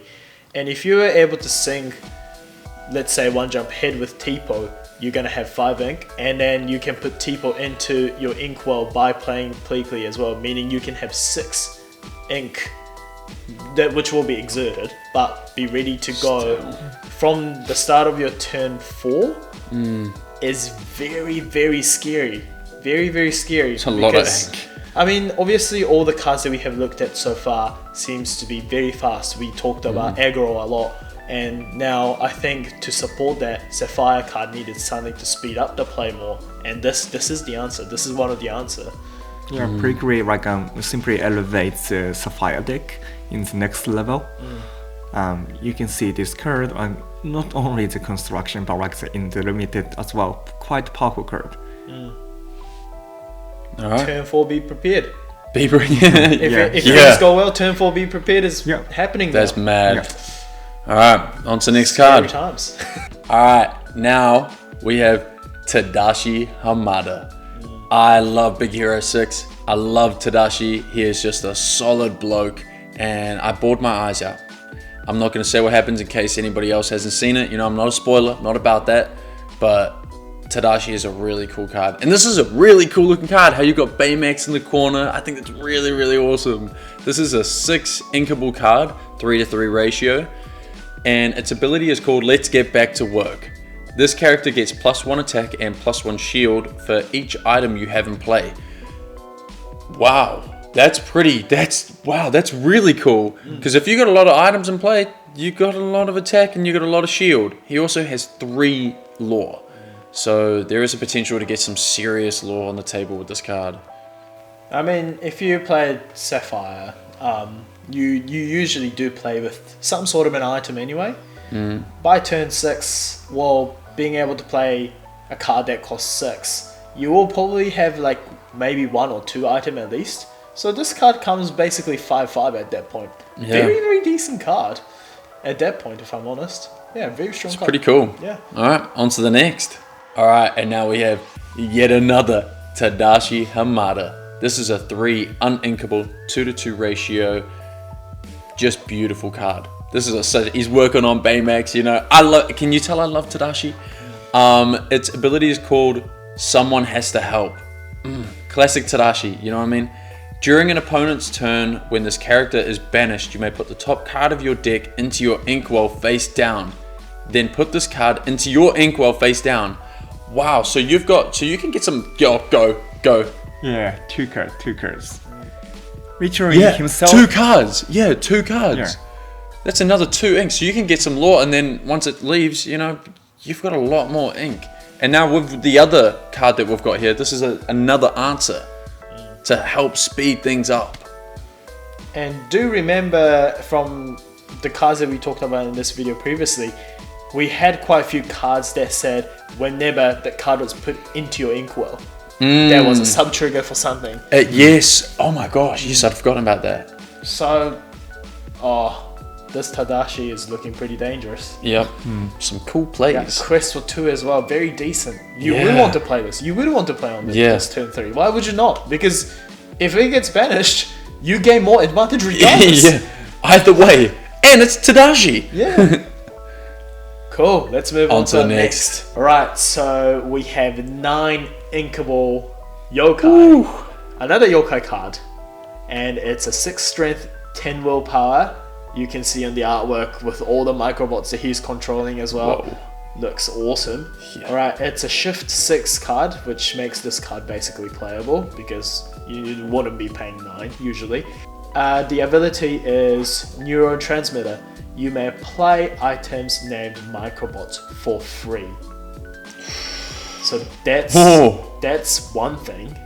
And if you are able to sing, let's say 1 jump ahead with Tipo, you're going to have 5 ink, and then you can put Tipo into your inkwell by playing Pleakley as well, meaning you can have 6 ink, which will be exerted, but be ready to go from the start of your turn 4. Is very, very scary. Very, very scary. It's a lot of ink. I mean, obviously all the cards that we have looked at so far seems to be very fast. We talked about aggro a lot, and now I think to support that, Sapphire card needed something to speed up the play more, and this is the answer. This is one of the answer. Yeah, Pleakley like simply elevates the Sapphire deck in the next level. You can see this card, not only the construction but like in the limited as well, quite powerful card. All right. Turn 4, be prepared. If If things go well, turn 4, be prepared is happening. That's now. mad. Yeah. All right, on to the next Scary card. times. All right, now we have Tadashi Hamada. I love Big Hero 6. I love Tadashi. He is just a solid bloke, and I bawled my eyes out. I'm not going to say what happens in case anybody else hasn't seen it. You know, I'm not a spoiler, not about that. But Tadashi is a really cool card. And this is a really cool looking card. How you got Baymax in the corner. I think it's really, really awesome. This is a 6 inkable card, 3-to-3 ratio. And its ability is called Let's Get Back to Work. This character gets +1 attack and +1 shield for each item you have in play. Wow. That's really cool. Because if you got a lot of items in play, you got a lot of attack and you got a lot of shield. He also has 3 lore. So there is a potential to get some serious lore on the table with this card. I mean, if you played Sapphire, you usually do play with some sort of an item anyway. By turn 6, well, being able to play a card that costs 6, you will probably have like maybe 1 or 2 item at least. So this card comes basically 5/5 at that point. Yeah. Very, very decent card at that point, if I'm honest. Yeah, very strong It's card. pretty cool. Yeah. All right, on to the next. All right, and now we have yet another Tadashi Hamada. This is a 3 uninkable 2-to-2 ratio. Just beautiful card. This is he's working on Baymax, you know. Can you tell I love Tadashi? Its ability is called Someone Has to Help. Classic Tadashi, you know what I mean? During an opponent's turn, when this character is banished, you may put the top card of your deck into your inkwell face down. Then put this card into your inkwell face down. Wow, so you can get some go. Yeah, two cards. Literally himself. 2 cards. Yeah, 2 cards. Yeah. That's another 2 ink. So you can get some lore, and then once it leaves, you know, you've got a lot more ink. And now with the other card that we've got here, this is another answer to help speed things up. And do remember from the cards that we talked about in this video previously, we had quite a few cards that said whenever the card was put into your inkwell, there was a sub trigger for something. Yes. Oh my gosh. Yes, I'd forgotten about that. So, this Tadashi is looking pretty dangerous. Yep. Some cool plays. Yeah, quest for 2 as well, very decent. You would want to play this. You would want to play on this turn 3. Why would you not? Because if it gets banished, you gain more advantage regardless. Yeah. Either way. And it's Tadashi. Yeah. Cool. Let's move on to the next. Alright, so we have 9 inkable yokai. Ooh. Another yokai card. And it's a 6 strength, 10 willpower. You can see in the artwork with all the microbots that he's controlling as well. Whoa. Looks awesome. Yeah. Alright, it's a shift 6 card, which makes this card basically playable because you wouldn't be paying 9 usually. The ability is neurotransmitter. You may play items named Microbots for free. So that's one thing.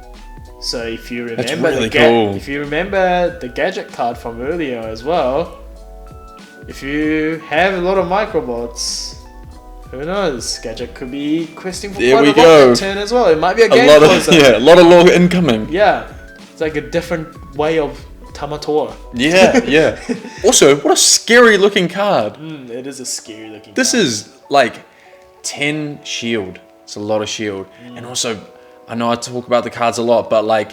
So if you remember if you remember the Gadget card from earlier as well, if you have a lot of Microbots, who knows? Gadget could be questing for quite a lot that turn as well. It might be a game closer. A lot of lore incoming. Yeah, it's like a different way of Tamatora. Yeah. Also, what a scary looking card. It is a scary looking This card. is like 10 shield. It's a lot of shield. And also, I know I talk about the cards a lot, but like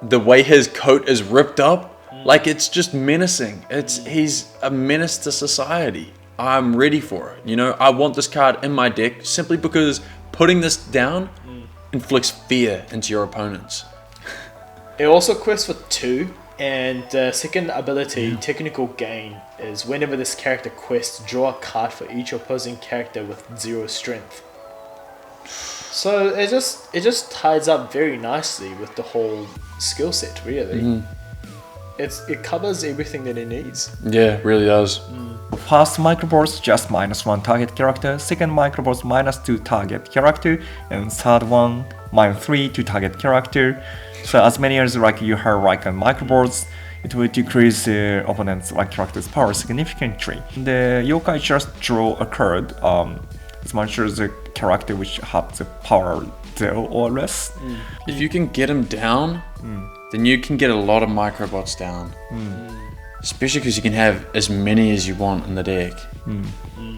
the way his coat is ripped up, like it's just menacing. He's a menace to society. I'm ready for it. You know, I want this card in my deck simply because putting this down inflicts fear into your opponents. It also quests for 2. And the second ability, technical gain, is whenever this character quests, draw a card for each opposing character with 0 strength. So it just ties up very nicely with the whole skill set, really. It covers everything that it needs. Yeah, it really does. First Microbots just -1 target character, second Microbots -2 target character, and third one -3 to target character. So as many as like you have like a Microbots, it will decrease the opponent's like character's power significantly. The yokai just draw a card as much as the character which have the power 0 or less. If you can get him down, then you can get a lot of Microbots down. Especially because you can have as many as you want in the deck.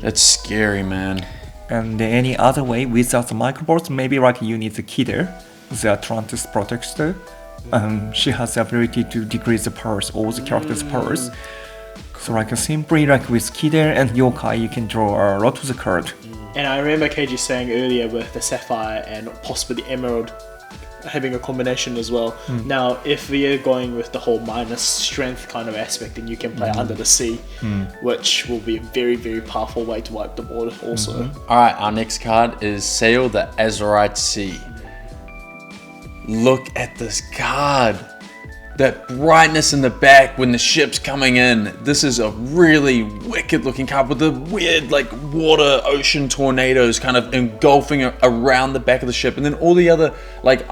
That's scary, man. And any other way without the Microbots, maybe like you need the Kidder, the Atlantis Protector. She has the ability to decrease the powers, all the characters' powers. So like simply like with Kidder and Yokai, you can draw a lot of the card. And I remember KG saying earlier with the Sapphire and possibly the Emerald having a combination as well. Now, if we are going with the whole minus strength kind of aspect, then you can play Under the Sea, which will be a very, very powerful way to wipe the board also. Alright, our next card is Sail the Azurite Sea. Look at this card. That brightness in the back when the ship's coming in. This is a really wicked looking card with the weird like water ocean tornadoes kind of engulfing around the back of the ship, and then all the other like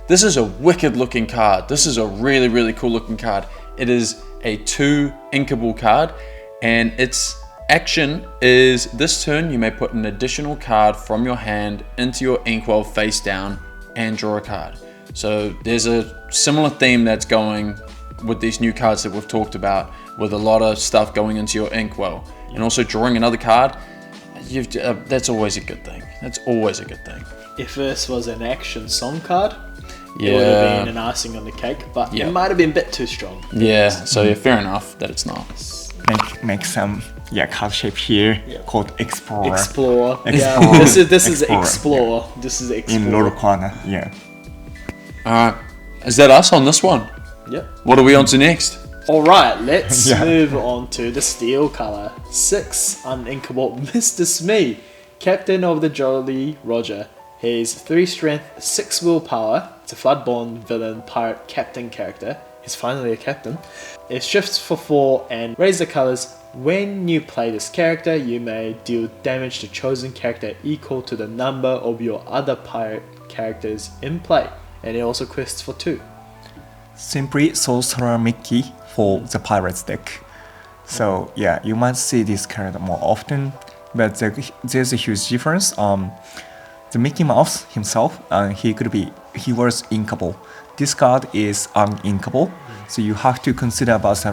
this is a wicked looking card. This is a really, really cool looking card. It is a 2 inkable card, and its action is this turn you may put an additional card from your hand into your inkwell face down and draw a card. So there's a similar theme that's going with these new cards that we've talked about, with a lot of stuff going into your inkwell, and also drawing another card. That's always a good thing. That's always a good thing. If this was an action song card, it would have been an icing on the cake, but it might have been a bit too strong. Yeah, so fair enough that it's not. Make some card shape here called Explorer. Explore. Explore. Yeah, this is Explore. Explore. This is Explore. In Lorcana, Alright, is that us on this one? Yep. What are we on to next? Alright, let's move on to the steel color. 6 uninkable Mr.Smee, Captain of the Jolly Roger. He's 3 strength, 6 willpower. It's a Floodborn villain pirate captain character. He's finally a captain. It shifts for 4 and raise the colors. When you play this character, you may deal damage to chosen character equal to the number of your other pirate characters in play. And it also quests for 2. Simply Sorcerer Mickey for the Pirates deck. So yeah, you might see this card more often, but there's a huge difference. The Mickey Mouse himself, he was inkable. This card is uninkable, so you have to consider about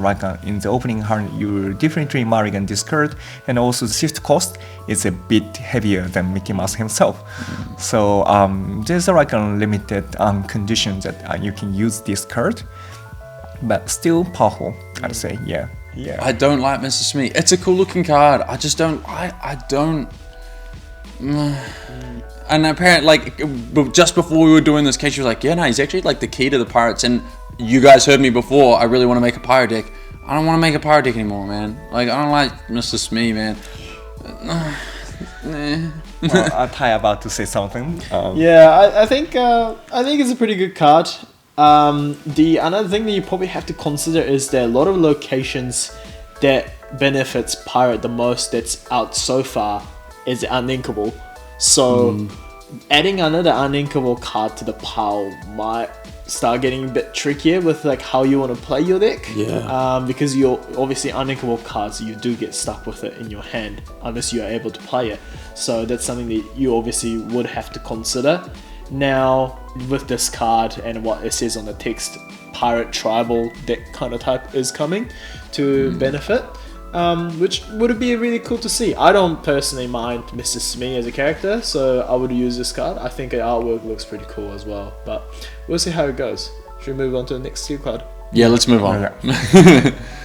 in the opening hand, you definitely mulligan this card, and also the shift cost is a bit heavier than Mickey Mouse himself. So there's a limited condition that you can use this card, but still powerful, I'd say, yeah. I don't like Mr.Smee. It's a cool looking card. I just don't. I don't. And apparently, just before we were doing this case, she was like, yeah, no, he's actually the key to the pirates. And you guys heard me before, I really want to make a pirate deck. I don't want to make a pirate deck anymore, man. I don't like Mr.Smee, man. Well, Tai about to say something. Yeah, I think it's a pretty good card. The another thing that you probably have to consider is there are a lot of locations that benefits pirate the most that's out so far is uninkable. So adding another uninkable card to the pile might start getting a bit trickier with how you want to play your deck. Yeah. Because you're obviously uninkable cards, you do get stuck with it in your hand unless you are able to play it. So that's something that you obviously would have to consider. Now, with this card and what it says on the text, pirate tribal deck kind of type is coming to benefit, which would be really cool to see. I don't personally mind Mr.Smee as a character, so I would use this card. I think the artwork looks pretty cool as well, but we'll see how it goes. Should we move on to the next two card? Yeah, let's move on.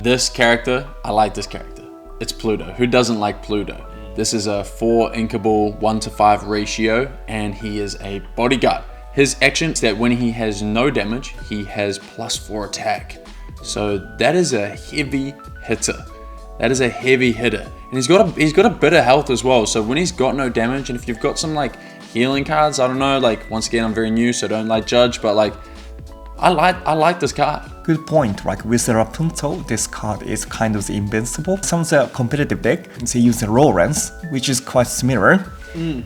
This character, I like this character. It's Pluto. Who doesn't like Pluto? This is a 4 inkable 1-to-5 ratio, and he is a bodyguard. His action is that when he has no damage, he has +4 attack. So that is a heavy hitter. That is a heavy hitter. And he's got a bit of health as well. So when he's got no damage, and if you've got some healing cards, I don't know, once again, I'm very new, so don't judge, but I like this card. Good point. With the Rapunzel, this card is kind of invincible. Some of the competitive deck, they use the Lawrence, which is quite similar. Should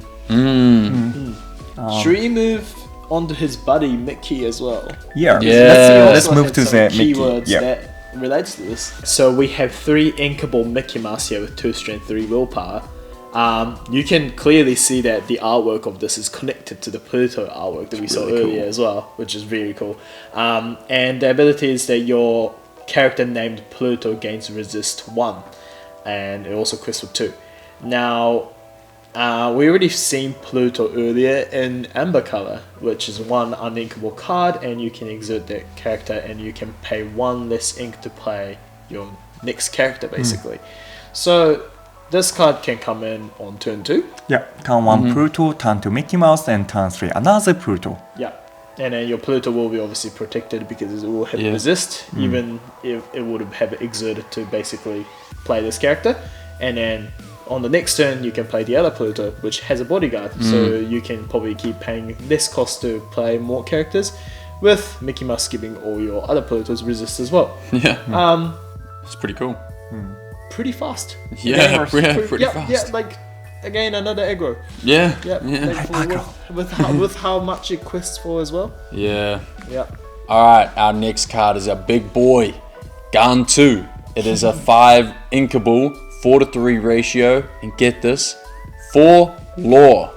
we move on to his buddy Mickey as well? Yeah. Let's move to the Mickey. Keywords that relates to this. So we have 3 inkable Mickey Mouse here with 2 strength, 3 willpower. You can clearly see that the artwork of this is connected to the Pluto artwork that we saw earlier as well, which is really cool. And the ability is that your character named Pluto gains resist 1, and it also quests with 2. Now, we already seen Pluto earlier in Amber color, which is 1 uninkable card, and you can exert that character, and you can pay 1 less ink to play your next character, basically. So this card can come in on turn 2. Yeah, turn 1 Pluto, turn 2 Mickey Mouse, and turn 3 another Pluto. Yeah, and then your Pluto will be obviously protected because it will have resist, even if it would have exerted to basically play this character. And then on the next turn, you can play the other Pluto, which has a bodyguard, so you can probably keep paying less cost to play more characters, with Mickey Mouse giving all your other Plutos resist as well. Yeah, it's pretty cool. Pretty fast. Yeah, pretty fast. Yeah, again, another aggro. Yeah. With how much it quests for as well. Yeah. Yeah. Alright, our next card is a big boy, Gantu. It is a 5 inkable, 4-to-3 ratio, and get this, 4 lore.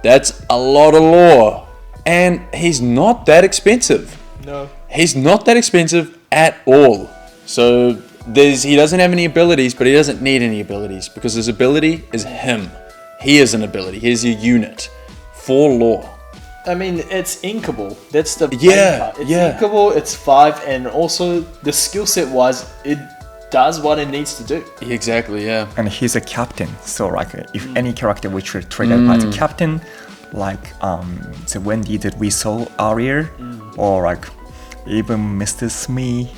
That's a lot of lore. And he's not that expensive. No. He's not that expensive at all. So he doesn't have any abilities, but he doesn't need any abilities because his ability is him. He is an ability. He's a unit. 4 lore. I mean, it's inkable. That's the main part. It's inkable, it's 5, and also the skill set wise, it does what it needs to do. Exactly, yeah. And he's a captain, so if any character which is triggered by the captain, the Wendy that we saw earlier, or even Mr.Smee,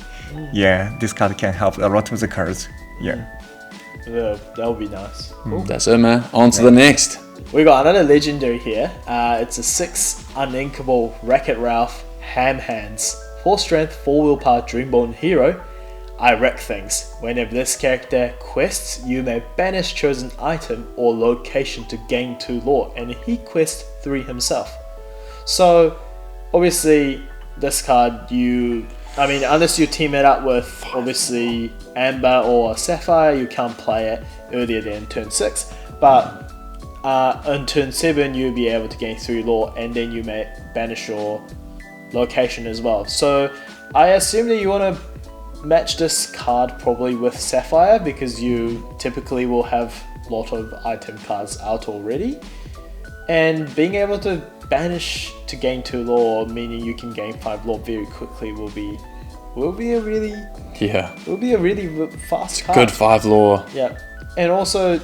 this card can help a lot with the cards. Yeah, that would be nice. Cool. That's it, man. On to the next. We got another legendary here. It's a 6 uninkable Wreck-It Ralph Ham Hands 4 strength, 4 willpower, Dreamborn hero. I wreck things. Whenever this character quests, you may banish chosen item or location to gain 2 lore, and he quests 3 himself. So, obviously, this card, unless you team it up with, obviously, Amber or Sapphire, you can't play it earlier than turn 6. But on turn 7, you'll be able to gain 3 lore, and then you may banish your location as well. So, I assume that you want to match this card probably with Sapphire, because you typically will have a lot of item cards out already, and being able to banish to gain 2 lore, meaning you can gain 5 lore very quickly, will be a really fast card. Good 5 lore. Yeah, and also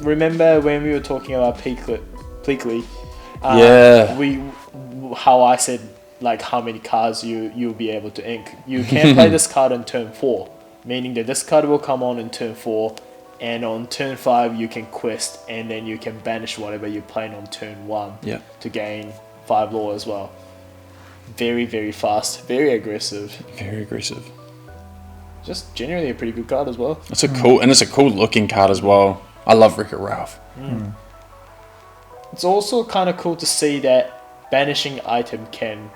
remember when we were talking about Pleakley, how I said like how many cards you'll be able to ink. You can play this card on turn 4, meaning that this card will come on in turn 4, and on turn 5 you can quest, and then you can banish whatever you're playing on turn 1 to gain 5 lore as well. Very, very fast, very aggressive. Very aggressive. Just generally a pretty good card as well. It's a cool looking card as well. I love Wreck-It Ralph. It's also kind of cool to see that banishing item can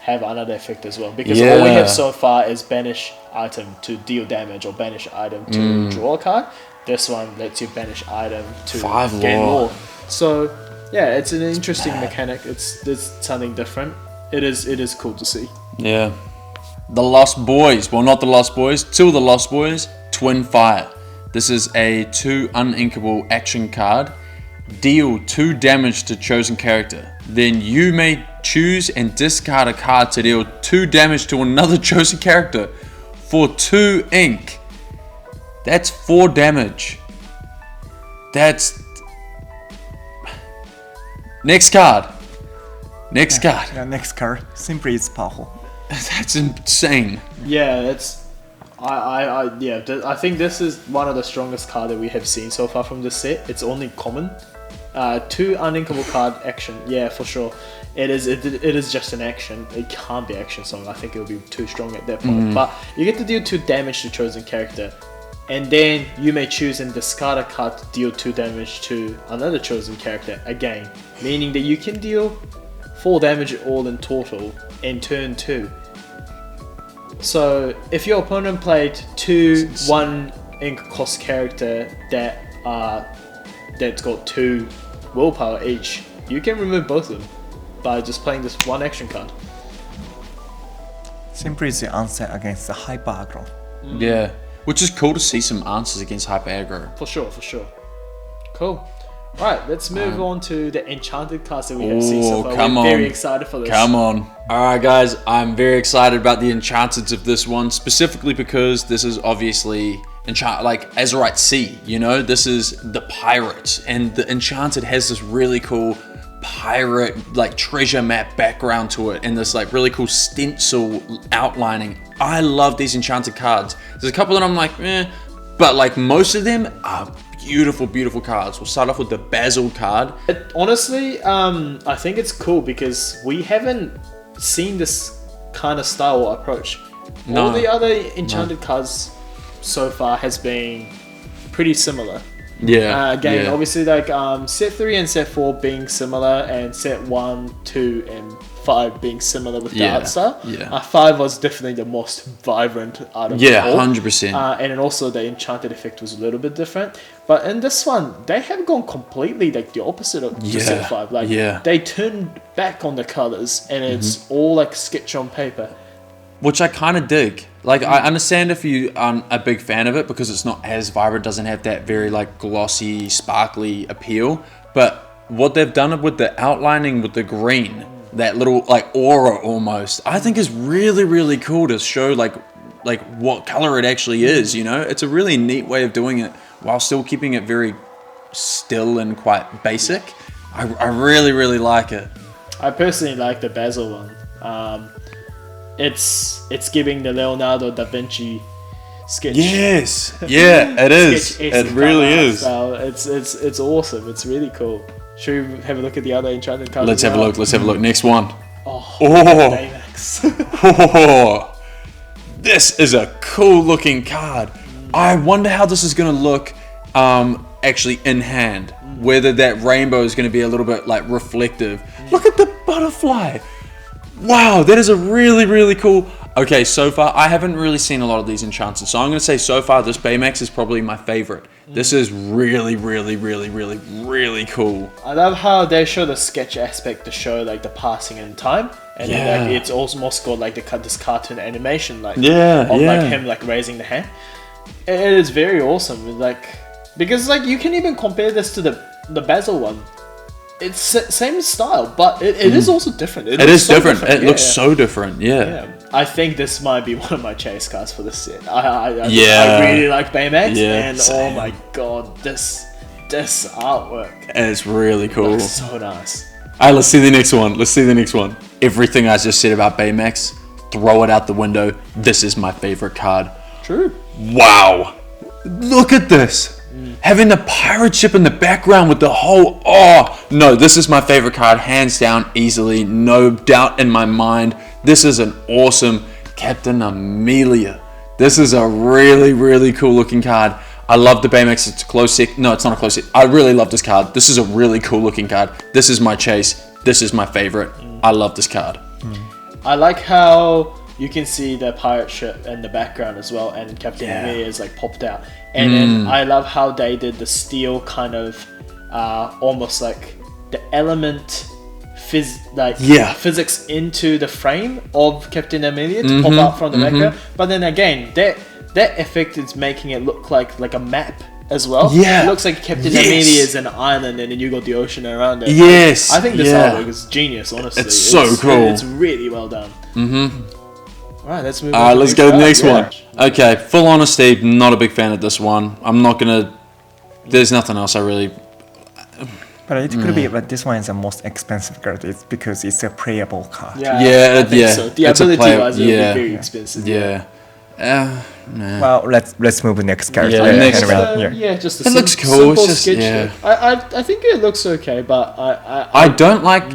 have another effect as well, because all we have so far is banish item to deal damage or banish item to draw a card. This one lets you banish item to 5 gain lore. lore. So yeah, it's an interesting mechanic. It's something different. It is cool to see. Yeah. The Lost Boys. Well, not the Lost Boys. 2 of the Lost Boys. Twin Fire. This is a 2 uninkable action card. Deal 2 damage to chosen character. Then you may choose and discard a card to deal 2 damage to another chosen character for 2 ink. That's 4 damage. That's... Next card. Yeah, next card. Simply it's powerful. That's insane. Yeah, that's... I think this is one of the strongest cards that we have seen so far from this set. It's only common. 2 uninkable card action. Yeah, for sure. It is just an action. It can't be action song. I think it would be too strong at that point. But you get to deal 2 damage to chosen character, and then you may choose and discard a card to deal 2 damage to another chosen character again, meaning that you can deal 4 damage all in total in turn 2. So if your opponent played 2 1 ink cost character that's got 2 willpower each, you can remove both of them by just playing this 1 action card. Simply is the answer against the hyper aggro. Yeah. Which is cool to see some answers against hyper aggro. For sure. Cool. Alright, let's move on to the enchanted cards that we have seen so far. We're very excited for this. Come on. Alright guys, I'm very excited about the enchanteds of this one, specifically because this is obviously Azurite Sea, you know? This is the pirate, and the enchanted has this really cool pirate treasure map background to it, and this really cool stencil outlining. I love these enchanted cards. There's a couple that I'm like, but most of them are beautiful cards. We'll start off with the Basil card. Honestly, I think it's cool because we haven't seen this kind of style or approach. All the other enchanted cards so far has been pretty similar. Obviously set 3 and set 4 being similar, and set 1, 2 and 5 being similar with the art style. 5 was definitely the most vibrant out of all. 100%. And then also the enchanted effect was a little bit different. But in this one, they have gone completely the opposite of set 5. They turned back on the colors, and it's all sketch on paper. Which I kind of dig. I understand if you aren't a big fan of it because it's not as vibrant, doesn't have that very glossy, sparkly appeal. But what they've done with the outlining with the green, that little aura almost, I think is really, really cool to show what color it actually is, you know? It's a really neat way of doing it while still keeping it very still and quite basic. I really, really like it. I personally like the Basil one. It's giving the Leonardo da Vinci sketch. Yes, yeah, it is. It really is. It's awesome. It's really cool. Should we have a look at the other enchanted cards? Let's have a look. Next one. Baymax. Baymax. Oh, this is a cool looking card. I wonder how this is going to look actually in hand. Whether that rainbow is going to be a little bit like reflective. Look at the butterfly. Wow, that is a really, really cool. Okay, so far, I haven't really seen a lot of these Enchanted. So I'm going to say so far, this Baymax is probably my favorite. This is really, really, really, really, really cool. I love how they show the sketch aspect to show like the passing in time. And then, like, it's almost got like this cartoon animation like like him like raising the hand. It is very awesome. Like, because like you can even compare this to the Basil one. It's same style, but it is also different. It is so different. It looks so different. Yeah. I think this might be one of my chase cards for this set. I really like Baymax, and same. oh my god, this artwork. It's really cool. Looks so nice. Alright, let's see the next one. Everything I just said about Baymax, throw it out the window. This is my favorite card. True. Wow. Look at this. Having the pirate ship in the background with the whole... no, this is my favorite card, hands down, easily, no doubt in my mind. This is an awesome Captain Amelia. This is a really, really cool looking card. I love the Baymax. It's a close set. No, it's not a close set. I really love this card. This is a really cool looking card. This is my chase. This is my favorite. I love this card. I like how you can see the pirate ship in the background as well, and Captain Amelia is like popped out. And then I love how they did the steel kind of almost like the element physics into the frame of Captain Amelia to pop out from the background. But then again, that effect is making it look like a map as well. Yeah. It looks like Captain Amelia is an island and then you got the ocean around it. Yes. I think this artwork is genius, honestly. It's so cool. It's really well done. Alright, let's move on. Alright, let's go to the next one. Okay, full honesty, not a big fan of this one. I'm not gonna... There's nothing else I really... But it could be, but this one is the most expensive card. It's because it's a playable card. I think so. The ability-wise, it will be very expensive. Well, let's move to the next card. Just a it looks cool. It's just I think it looks okay, but I don't like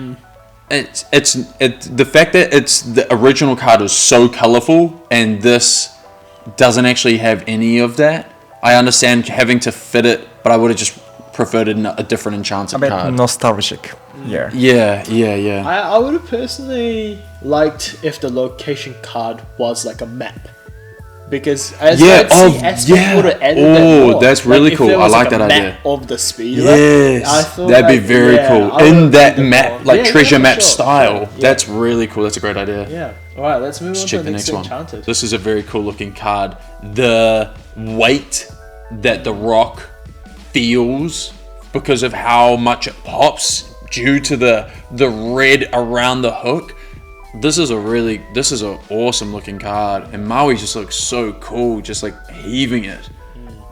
it's the fact that the original card is so colorful and this doesn't actually have any of that. I understand having to fit it, but I would have just preferred a different Enchanted card. Nostalgic. Yeah. I would have personally liked if the location card was like a map. Because as would have added that more. That's really cool. I like that idea. Of the Speedway. Yes, I thought that'd be very cool. In that map, like treasure map style. Yeah. That's really cool. That's a great idea. Yeah. Alright, let's move on to the next one. Enchanted. This is a very cool looking card. The weight that the rock feels because of how much it pops due to the red around the hook. This is an awesome looking card, and Maui just looks so cool, just like heaving it.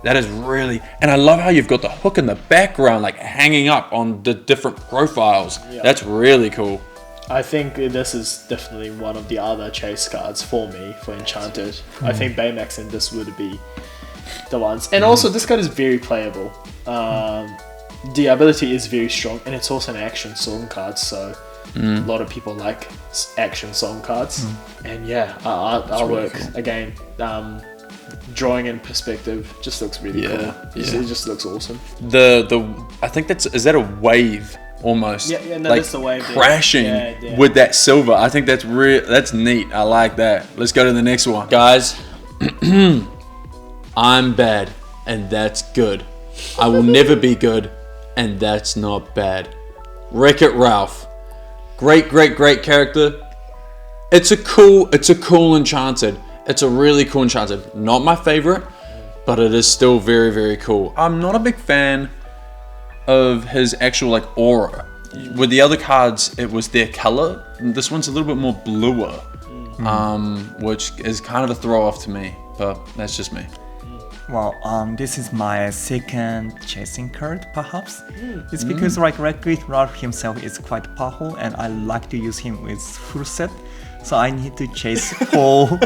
That is really, and I love how you've got the hook in the background, like hanging up on the different profiles. That's really cool. I think this is definitely one of the other chase cards for me for Enchanted. I think Baymax and this would be the ones, and also this card is very playable. The ability is very strong, and it's also an action song card, so a lot of people like action song cards. And artwork really cool. Again, drawing in perspective just looks really cool. It just looks awesome. I think is that a wave almost? That's the wave crashing with that silver. I think that's neat. I like that. Let's go to the next one, guys. I'm bad, and that's good. I will never be good, and that's not bad. Wreck-It Ralph. Great character. It's a cool Enchanted. It's a really cool Enchanted. Not my favorite, but it is still very, very cool. I'm not a big fan of his actual aura. With the other cards, it was their color. This one's a little bit more bluer, which is kind of a throw off to me, but that's just me. Well, this is my second chasing card, perhaps. It's because Wreck-It Ralph himself is quite powerful, and I like to use him with full set. So I need to chase four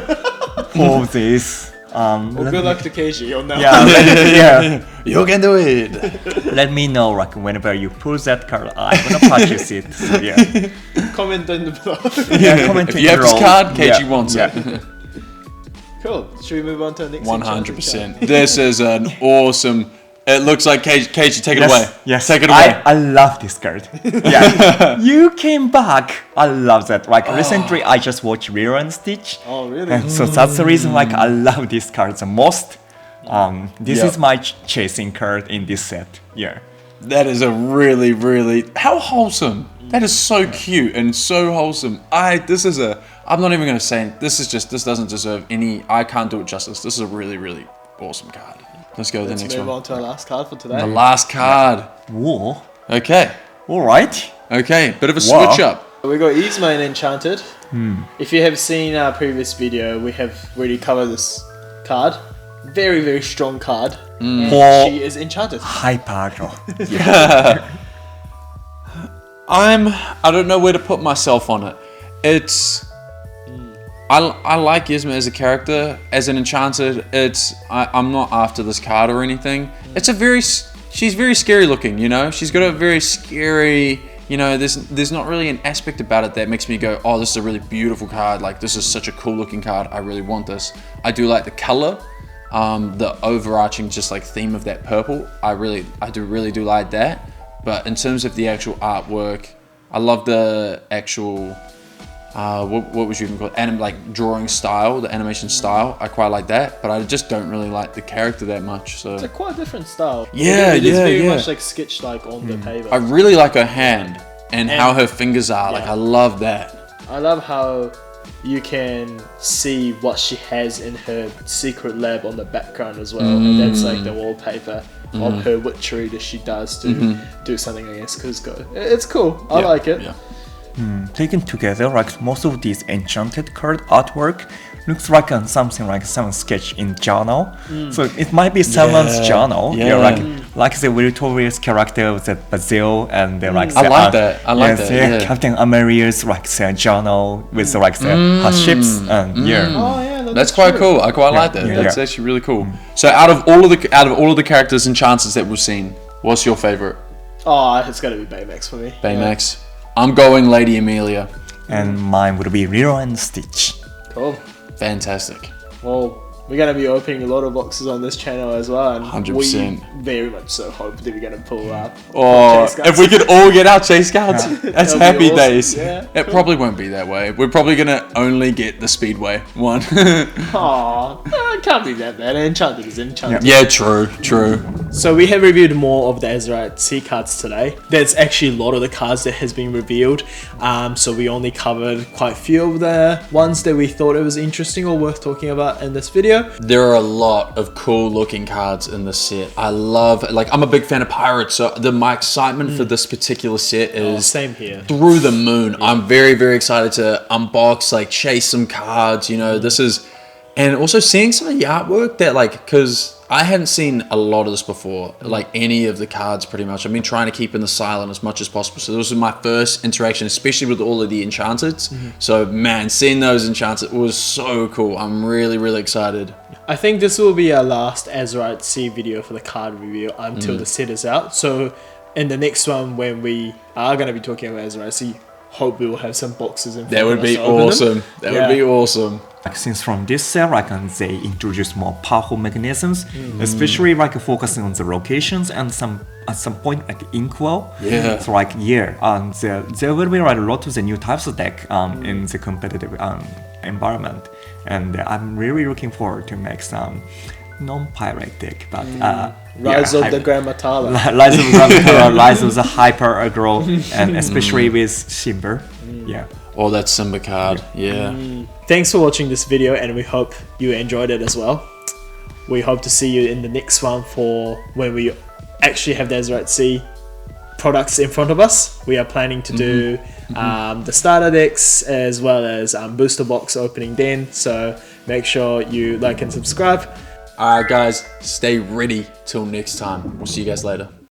of these Well, good luck to Keiji on that Yeah, one. You can do it. let me know like whenever you pull that card, I'm gonna purchase it. So, yeah, Comment down below. yeah. Comment If you have this below. card, Keiji Yeah, wants yeah. it. Cool. Should we move on to the next 100%. This is an awesome. It looks like Keiji, take it Yes, away. yes. Take it away. I love this card. Yeah, you came back. I love that. Like recently, I just watched Lilo and Stitch. Oh, really? And so that's the reason like I love this card the most. This Yeah. is my chasing card in this set. Yeah. That is a really, really how wholesome. That is so cute and so wholesome. I'm not even gonna say this doesn't deserve any. I can't do it justice. This is a really, really awesome card. Let's go to the Let's next move one. on to our last card for today. The last card. Whoa. Okay. All right. Okay. Bit of a Wow. switch up. We got Yzma in Enchanted. If you have seen our previous video, we have already covered this card. Very, very strong card. And For she is Enchanted. hyper girl. I don't know where to put myself on it. It's I like Yzma as a character, as an Enchanted. I'm not after this card or anything. She's very scary looking, you know. She's got a very scary, you know. There's not really an aspect about it that makes me go, oh, this is a really beautiful card. Like this is such a cool looking card. I really want this. I do like the color, the overarching just like theme of that purple. I really do like that. But in terms of the actual artwork, I love the actual. What would you even call it? Like drawing style, the animation style. I quite like that, but I just don't really like the character that much. So It's a quite different style. Yeah, it is very yeah. much like sketched like on the paper. I really like her hand and how her fingers are. Like Yeah. I love that. I love how you can see what she has in her secret lab on the background as well, and that's like the wallpaper of her witchery that she does to do something against Kuzco. It's cool. I like it. Yeah. Taken together, like most of these enchanted card artwork looks like something like someone's sketch in journal. So it might be someone's journal. Yeah. Like the victorious character with the Basil and the like. I like that. I like that. Yeah. Captain Ameria's like the journal with the, like the her ships and yeah. Oh yeah, That's quite true. cool. I quite like that. yeah, That's yeah. actually really cool. So out of all of the characters and chances that we've seen, what's your favorite? Oh, it's gotta be Baymax for me. Baymax. I'm going Lady Amelia. And mine would be Lilo and Stitch. Yeah. Cool. Fantastic. Well, we're gonna be opening a lot of boxes on this channel as well, and 100%. we very much so hope that we're gonna pull up. Oh, chase cards. if we could all get our chase cards, that's That'll be happy awesome. days. Yeah, It probably won't be that way. We're probably gonna only get the Speedway one. Aw, it can't be that bad. Enchanted is Enchanted. Yeah, true. So we have reviewed more of the Azurite Sea cards today. There's actually a lot of the cards that has been revealed. So we only covered quite a few of the ones that we thought it was interesting or worth talking about in this video. There are a lot of cool looking cards in this set. I love, like, I'm a big fan of pirates, so my excitement for this particular set is Same here. through the moon. I'm very, very excited to unbox, like, chase some cards, you know, this is, and also seeing some of the artwork that, like, because I hadn't seen a lot of this before, like any of the cards pretty much. I've been trying to keep in the silent as much as possible. So this was my first interaction, especially with all of the Enchanteds. So man, seeing those Enchanted was so cool. I'm really, really excited. I think this will be our last Azurite Sea video for the card review until the set is out. So in the next one, when we are going to be talking about Azurite Sea, hope we will have some boxes in front That of would us be to open them. awesome. That Yeah. would be awesome. Like since from this set, like they introduce more powerful mechanisms, especially like focusing on the locations and at some point like inkwell. Yeah. So like there will be like a lot of the new types of deck in the competitive environment, and I'm really looking forward to make some non-pirate deck, but Rise of the Grand Matala. Rise of the Grand Rise of the Hyper Aggro, and especially with Simba. Yeah. Oh, that Simba card. Yeah. Thanks for watching this video, and we hope you enjoyed it as well. We hope to see you in the next one for when we actually have the Azurite Sea products in front of us. We are planning to do the starter decks as well as booster box opening then, so make sure you like and subscribe. All right, guys, stay ready till next time. We'll see you guys later.